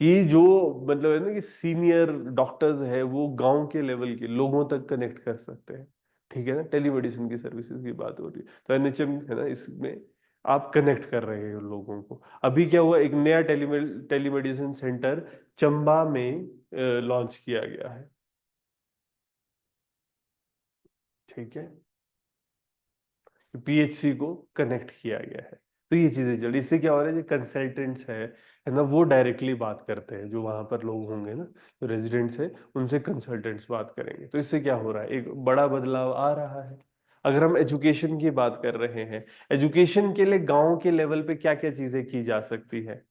कि जो मतलब है ना कि सीनियर डॉक्टर्स है वो गांव के लेवल के लोगों तक कनेक्ट कर सकते हैं। ठीक है ना, टेलीमेडिसिन की सर्विसेज की बात हो रही है, तो NHM है ना, इसमें आप कनेक्ट कर रहे हैं लोगों को। अभी क्या हुआ, एक नया टेलीमेडिसिन सेंटर चंबा में लॉन्च किया गया है। ठीक है, PHC को कनेक्ट किया गया है। तो ये चीजें चल, इससे क्या हो रहा है, जो कंसल्टेंट्स है ना, वो डायरेक्टली बात करते हैं, जो वहां पर लोग होंगे ना, जो रेजिडेंट्स है, उनसे कंसल्टेंट्स बात करेंगे, तो इससे क्या हो रहा है, एक बड़ा बदलाव आ रहा है। अगर हम एजुकेशन की बात कर रहे हैं, एजुकेशन के लिए गांव के लेवल पे क्या क्या चीजें की जा सकती है,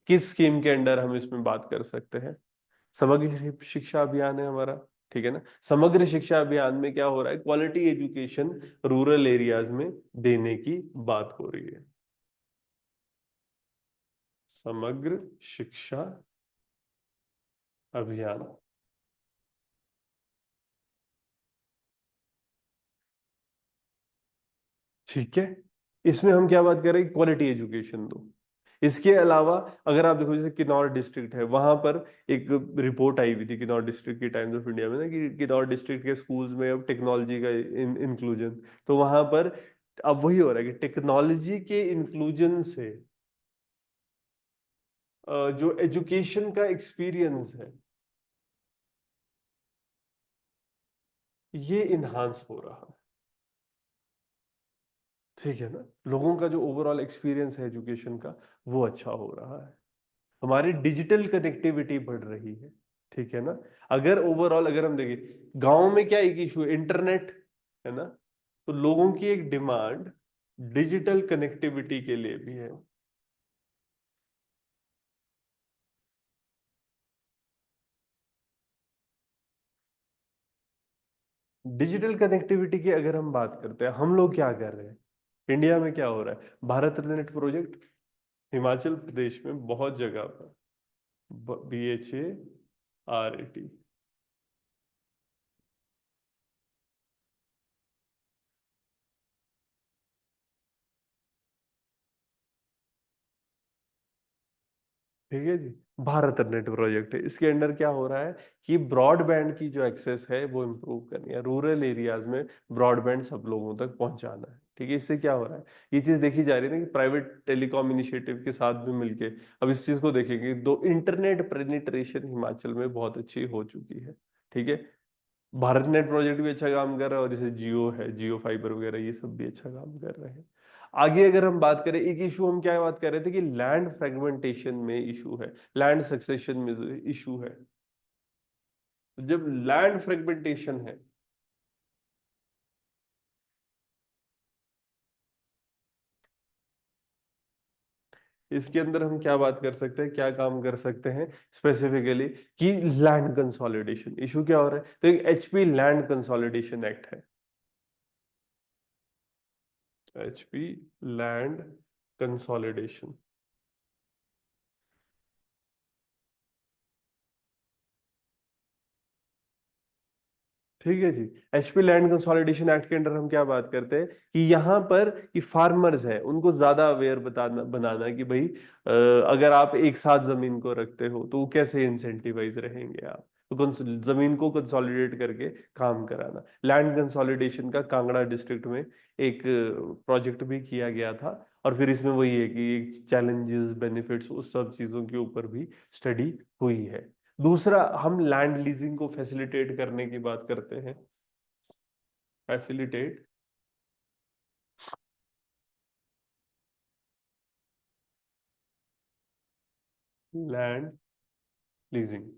किस स्कीम के अंडर हम इसमें बात कर सकते हैं? समग्र शिक्षा अभियान है हमारा, ठीक है ना। समग्र शिक्षा अभियान में क्या हो रहा है, क्वालिटी एजुकेशन रूरल एरियाज में देने की बात हो रही है। समग्र शिक्षा अभियान, ठीक है। इसमें हम क्या बात कर रहे हैं, क्वालिटी एजुकेशन दो। इसके अलावा अगर आप देखो, जैसे किन्नौर डिस्ट्रिक्ट है, वहां पर एक रिपोर्ट आई हुई थी किन्नौर डिस्ट्रिक्ट की टाइम्स ऑफ इंडिया में ना, कि किन्नौर डिस्ट्रिक्ट के स्कूल्स में अब टेक्नोलॉजी का इंक्लूजन, तो वहां पर अब वही हो रहा है कि टेक्नोलॉजी के इंक्लूजन से जो एजुकेशन का एक्सपीरियंस है ये इन्हांस हो रहा है, ठीक है ना। लोगों का जो ओवरऑल एक्सपीरियंस है एजुकेशन का वो अच्छा हो रहा है, हमारी डिजिटल कनेक्टिविटी बढ़ रही है, ठीक है ना। अगर ओवरऑल अगर हम देखें गांव में क्या एक इशू है, इंटरनेट, है ना। तो लोगों की एक डिमांड डिजिटल कनेक्टिविटी के लिए भी है। डिजिटल कनेक्टिविटी की अगर हम बात करते हैं, हम लोग क्या कर रहे हैं, इंडिया में क्या हो रहा है, भारत नेट प्रोजेक्ट हिमाचल प्रदेश में बहुत जगह पर, BHARAT, ठीक है जी। भारत नेट प्रोजेक्ट है, इसके अंडर क्या हो रहा है कि ब्रॉडबैंड की जो एक्सेस है वो इम्प्रूव करनी है, रूरल एरियाज में ब्रॉडबैंड सब लोगों तक पहुंचाना है, ठीक है। इससे क्या हो रहा है, ये चीज देखी जा रही है ना कि प्राइवेट टेलीकॉम इनिशिएटिव के साथ भी मिलके अब इस चीज को देखेंगे, दो इंटरनेट पेनिट्रेशन हिमाचल में बहुत अच्छी हो चुकी है, ठीक है। भारत नेट प्रोजेक्ट भी अच्छा काम कर रहा है, और जैसे जियो है, जियो फाइबर वगैरह ये सब भी अच्छा काम कर रहे हैं। आगे अगर हम बात करें, एक इशू हम क्या बात कर रहे थे कि लैंड फ्रेगमेंटेशन में इशू है, लैंड सक्सेशन में इशू है। तो जब लैंड फ्रेगमेंटेशन है, इसके अंदर हम क्या बात कर सकते हैं, क्या काम कर सकते हैं स्पेसिफिकली, कि लैंड कंसोलिडेशन इशू क्या हो रहा है, तो एक HP लैंड कंसोलिडेशन एक्ट है, HP लैंड कंसोलिडेशन, ठीक है जी। HP लैंड कंसोलिडेशन एक्ट के अंडर हम क्या बात करते हैं कि यहाँ पर कि फार्मर्स है उनको ज्यादा अवेयर बताना बनाना कि भाई अगर आप एक साथ जमीन को रखते हो तो वो कैसे इंसेंटिवाइज रहेंगे आप, तो जमीन को कंसोलिडेट करके काम कराना। लैंड कंसोलिडेशन का कांगड़ा डिस्ट्रिक्ट में एक प्रोजेक्ट भी किया गया था, और फिर इसमें वही है कि चैलेंजेस बेनिफिट्स उस सब चीजों के ऊपर भी स्टडी हुई है। दूसरा, हम लैंड लीजिंग को फैसिलिटेट करने की बात करते हैं, फैसिलिटेट लैंड लीजिंग,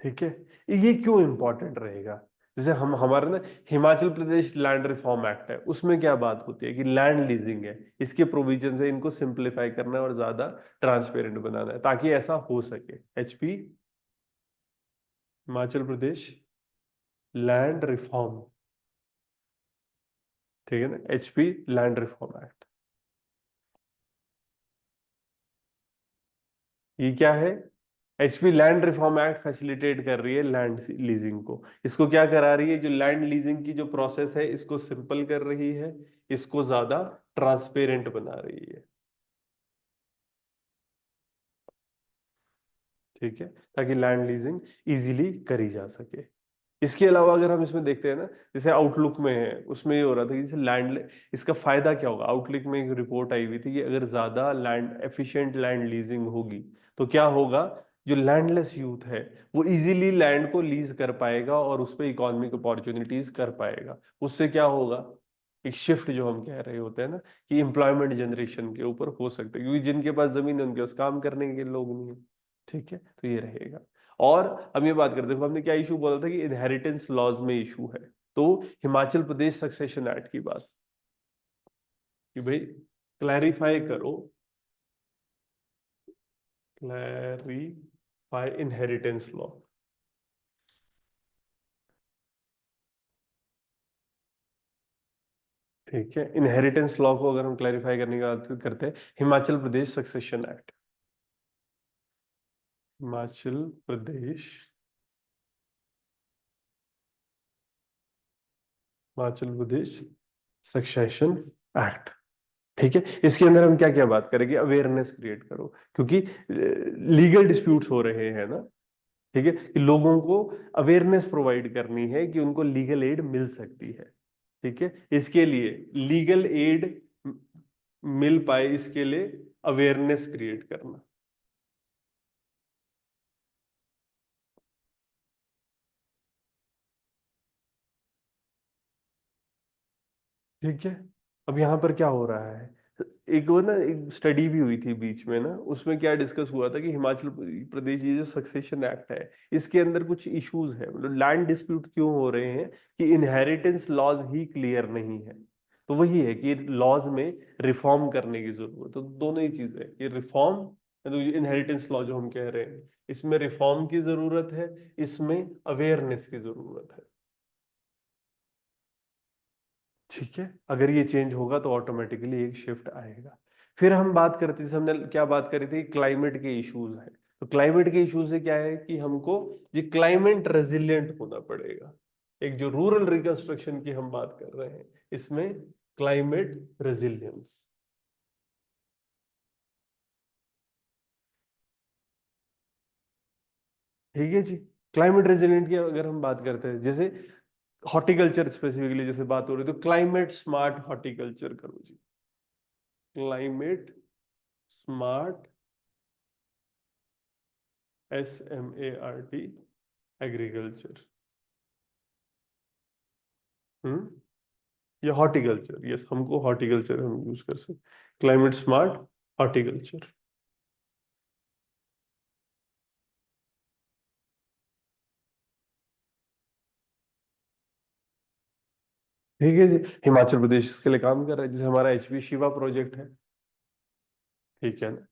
ठीक है। ये क्यों इंपॉर्टेंट रहेगा, जैसे हम हमारे ना हिमाचल प्रदेश लैंड रिफॉर्म एक्ट है, उसमें क्या बात होती है कि लैंड लीजिंग है, इसके प्रोविजन है, इनको सिंप्लीफाई करना है और ज्यादा ट्रांसपेरेंट बनाना है ताकि ऐसा हो सके। HP Himachal Pradesh land reform, ठीक है ना, HP लैंड रिफॉर्म एक्ट, ये क्या है, HP land reform act facilitate कर रही है लैंड लीजिंग को, इसको क्या करा रही है, जो लैंड लीजिंग की जो प्रोसेस है इसको सिंपल कर रही है, इसको ज्यादा ट्रांसपेरेंट बना रही है, ठीक है, ताकि लैंड लीजिंग इजीली करी जा सके। इसके अलावा अगर हम इसमें देखते हैं ना, जैसे आउटलुक में है, उसमें ये हो रहा था कि जैसे लैंड, इसका फायदा क्या होगा, आउटलुक में एक रिपोर्ट आई हुई थी कि अगर ज्यादा लैंड एफिशिएंट लैंड लीजिंग होगी तो क्या होगा, जो लैंडलेस यूथ है वो इजीली लैंड को लीज कर पाएगा और उस पर इकोनॉमिक अपॉर्चुनिटीज कर पाएगा। उससे क्या होगा, एक शिफ्ट जो हम कह रहे होते हैं ना कि एम्प्लॉयमेंट जनरेशन के ऊपर हो सकता है, क्योंकि जिनके पास जमीन है उनके पास काम करने के लोग नहीं है, ठीक है, तो ये रहेगा। और हम ये बात करते हैं, हमने क्या इशू बोला था कि इनहेरिटेंस लॉज में इशू है, तो हिमाचल प्रदेश सक्सेशन एक्ट की बात कि भाई क्लैरिफाई करो, क्लैरिफाई इनहेरिटेंस लॉ। ठीक है, इनहेरिटेंस लॉ को अगर हम क्लैरिफाई करने की बात करते हैं, Himachal Pradesh succession act, Himachal Pradesh, Himachal Pradesh succession act. ठीक है, इसके अंदर हम क्या क्या बात करेंगे, अवेयरनेस क्रिएट करो, क्योंकि लीगल डिस्प्यूट्स हो रहे हैं ना। ठीक है, कि लोगों को अवेयरनेस प्रोवाइड करनी है कि उनको लीगल एड मिल सकती है। ठीक है, इसके लिए लीगल एड मिल पाए, इसके लिए अवेयरनेस क्रिएट करना। ठीक है, अब यहाँ पर क्या हो रहा है, एक वो ना एक स्टडी भी हुई थी बीच में ना, उसमें क्या डिस्कस हुआ था कि हिमाचल प्रदेश ये जो सक्सेशन एक्ट है, इसके अंदर कुछ इश्यूज है, मतलब लैंड डिस्प्यूट क्यों हो रहे हैं कि इनहेरिटेंस लॉज ही क्लियर नहीं है। तो वही है कि लॉज में रिफॉर्म करने की जरूरत है। तो दोनों ही चीजें, ये रिफॉर्म, तो इनहेरिटेंस लॉ जो हम कह रहे हैं, इसमें रिफॉर्म की जरूरत है, इसमें अवेयरनेस की जरूरत है। ठीक है, अगर ये चेंज होगा तो ऑटोमेटिकली एक शिफ्ट आएगा। फिर हम बात करते, जैसे हमने क्या बात करी थी, क्लाइमेट के इश्यूज है। तो क्लाइमेट के इश्यूज से क्या है कि हमको ये क्लाइमेट रेजिलिएंट होना पड़ेगा। एक जो रूरल रिकंस्ट्रक्शन की हम बात कर रहे हैं, इसमें क्लाइमेट रेजिलियंस। ठीक है जी, क्लाइमेट रेजिलिएंट की अगर हम बात करते हैं, जैसे हॉर्टिकल्चर स्पेसिफिकली जैसे बात हो रही है, तो क्लाइमेट स्मार्ट हॉर्टिकल्चर करो जी, क्लाइमेट स्मार्ट, SMART एग्रीकल्चर। हम्म, या हॉर्टिकल्चर, यस, हमको हॉर्टिकल्चर हम यूज कर सकते, क्लाइमेट स्मार्ट हॉर्टिकल्चर। ठीक है जी, हिमाचल प्रदेश इसके लिए काम कर रहा है, जैसे हमारा HP शिवा प्रोजेक्ट है। ठीक है ना,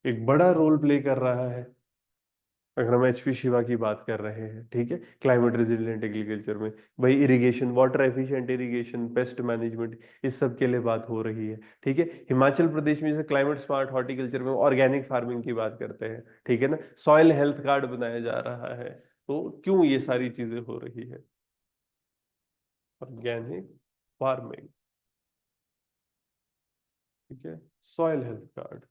एक बड़ा रोल प्ले कर रहा है अगर हम HP शिवा की बात कर रहे हैं। ठीक है, क्लाइमेट रेजिलिएंट एग्रीकल्चर में भाई irrigation, water efficient irrigation, pest management, इस सब के लिए बात हो रही है। ठीक है, हिमाचल प्रदेश में जैसे क्लाइमेट स्मार्ट हॉर्टिकल्चर में ऑर्गेनिक फार्मिंग की बात करते हैं। ठीक है ना, सॉइल हेल्थ कार्ड बनाया जा रहा है। तो क्यों ये सारी चीजें हो रही है, ऑर्गेनिक फार्मिंग, ठीक है, soil health card,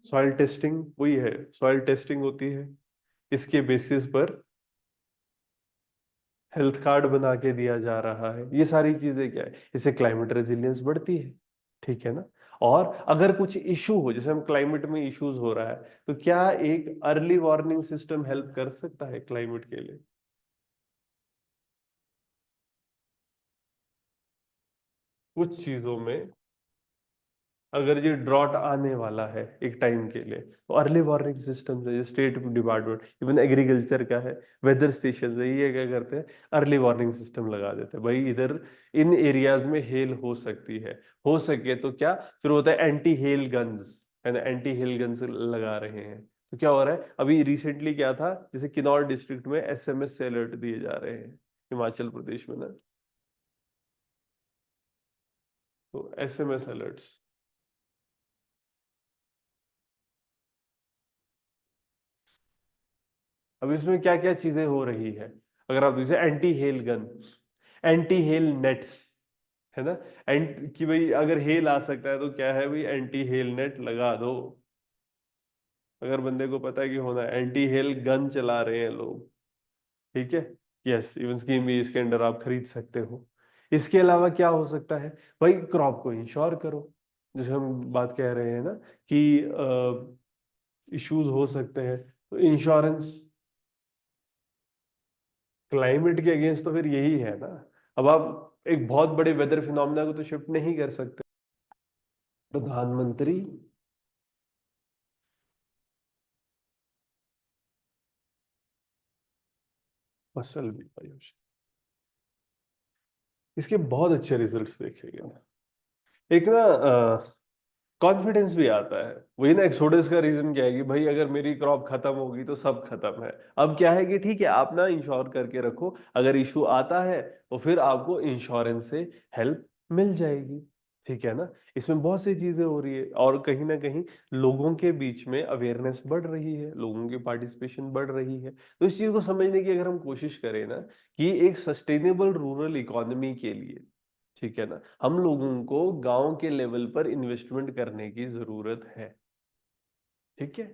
soil testing, वही है, सॉइल टेस्टिंग होती है, इसके बेसिस पर हेल्थ कार्ड बना के दिया जा रहा है। ये सारी चीजें क्या है, इससे क्लाइमेट रेजिलियंस बढ़ती है। ठीक है ना, और अगर कुछ इशू हो, जैसे हम क्लाइमेट में इश्यूज हो रहा है, तो क्या एक अर्ली वार्निंग सिस्टम हेल्प कर सकता है क्लाइमेट के लिए? कुछ चीजों में, अगर ये ड्रॉट आने वाला है एक टाइम के लिए, तो अर्ली वार्निंग सिस्टम है, स्टेट डिपार्टमेंट, इवन एग्रीकल्चर का है, वेदर स्टेशन है, ये क्या करते हैं, अर्ली वार्निंग सिस्टम लगा देते हैं, भाई इधर इन एरियाज में हेल हो सकती है, हो सके तो क्या, फिर होता है एंटी हेल गन्स, है ना, एंटी हेल गन्स लगा रहे हैं। तो क्या हो रहा है, अभी रिसेंटली क्या था, जैसे किन्नौर डिस्ट्रिक्ट में SMS से अलर्ट दिए जा रहे हैं, हिमाचल प्रदेश में ना, तो SMS अलर्ट्स। अब इसमें क्या क्या चीजें हो रही है, अगर आप जैसे anti hail gun, anti hail nets, है ना, एंट कि भाई अगर हेल आ सकता है तो क्या है भाई, एंटी हेल नेट लगा दो। अगर बंदे को पता है कि होना है, एंटी हेल गन चला रहे हैं लोग। ठीक है, यस, इवन स्कीम भी इसके अंडर आप खरीद सकते हो। इसके अलावा क्या हो सकता है, भाई क्रॉप को इंश्योर करो, जैसे हम बात कह रहे हैं ना कि इश्यूज हो सकते हैं, तो इंश्योरेंस, क्लाइमेट के अगेंस्ट तो फिर यही है ना। अब आप एक बहुत बड़े वेदर फिनोमिना को तो शिफ्ट नहीं कर सकते। प्रधानमंत्री फसल बीमा योजना, इसके बहुत अच्छे रिजल्ट्स देखे गए। एक ना कॉन्फिडेंस भी आता है। वही ना, एक्सोडस का रीजन क्या है कि भाई अगर मेरी क्रॉप खत्म होगी तो सब खत्म है। अब क्या है कि ठीक है, आप ना इंश्योर करके रखो, अगर इशू आता है तो फिर आपको इंश्योरेंस से हेल्प मिल जाएगी। ठीक है ना, इसमें बहुत सी चीजें हो रही है और कहीं ना कहीं लोगों के बीच में अवेयरनेस बढ़ रही है, लोगों की पार्टिसिपेशन बढ़ रही है। तो इस चीज को समझने की अगर हम कोशिश करें ना, कि एक सस्टेनेबल रूरल इकोनॉमी के लिए, ठीक है ना, हम लोगों को गांव के लेवल पर इन्वेस्टमेंट करने की जरूरत है। ठीक है,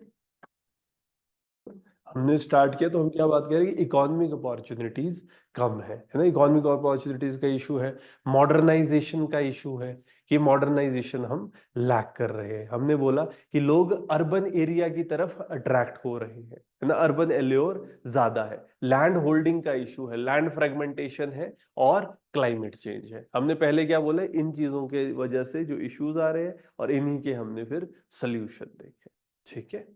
हमने स्टार्ट किया तो हम क्या बात करें कि इकोनॉमिक अपॉर्चुनिटीज कम है ना, इकोनॉमिक अपॉर्चुनिटीज का इशू है, मॉडर्नाइजेशन का इशू है, कि मॉडर्नाइजेशन हम लैक कर रहे हैं। हमने बोला कि लोग अर्बन एरिया की तरफ अट्रैक्ट हो रहे हैं, है ना, अर्बन एल्योर ज्यादा है, लैंड होल्डिंग का इशू है, लैंड फ्रेगमेंटेशन है, और क्लाइमेट चेंज है। हमने पहले क्या बोला, इन चीजों के वजह से जो इश्यूज आ रहे हैं और इन्हीं के हमने फिर सोल्यूशन देखे। ठीक है।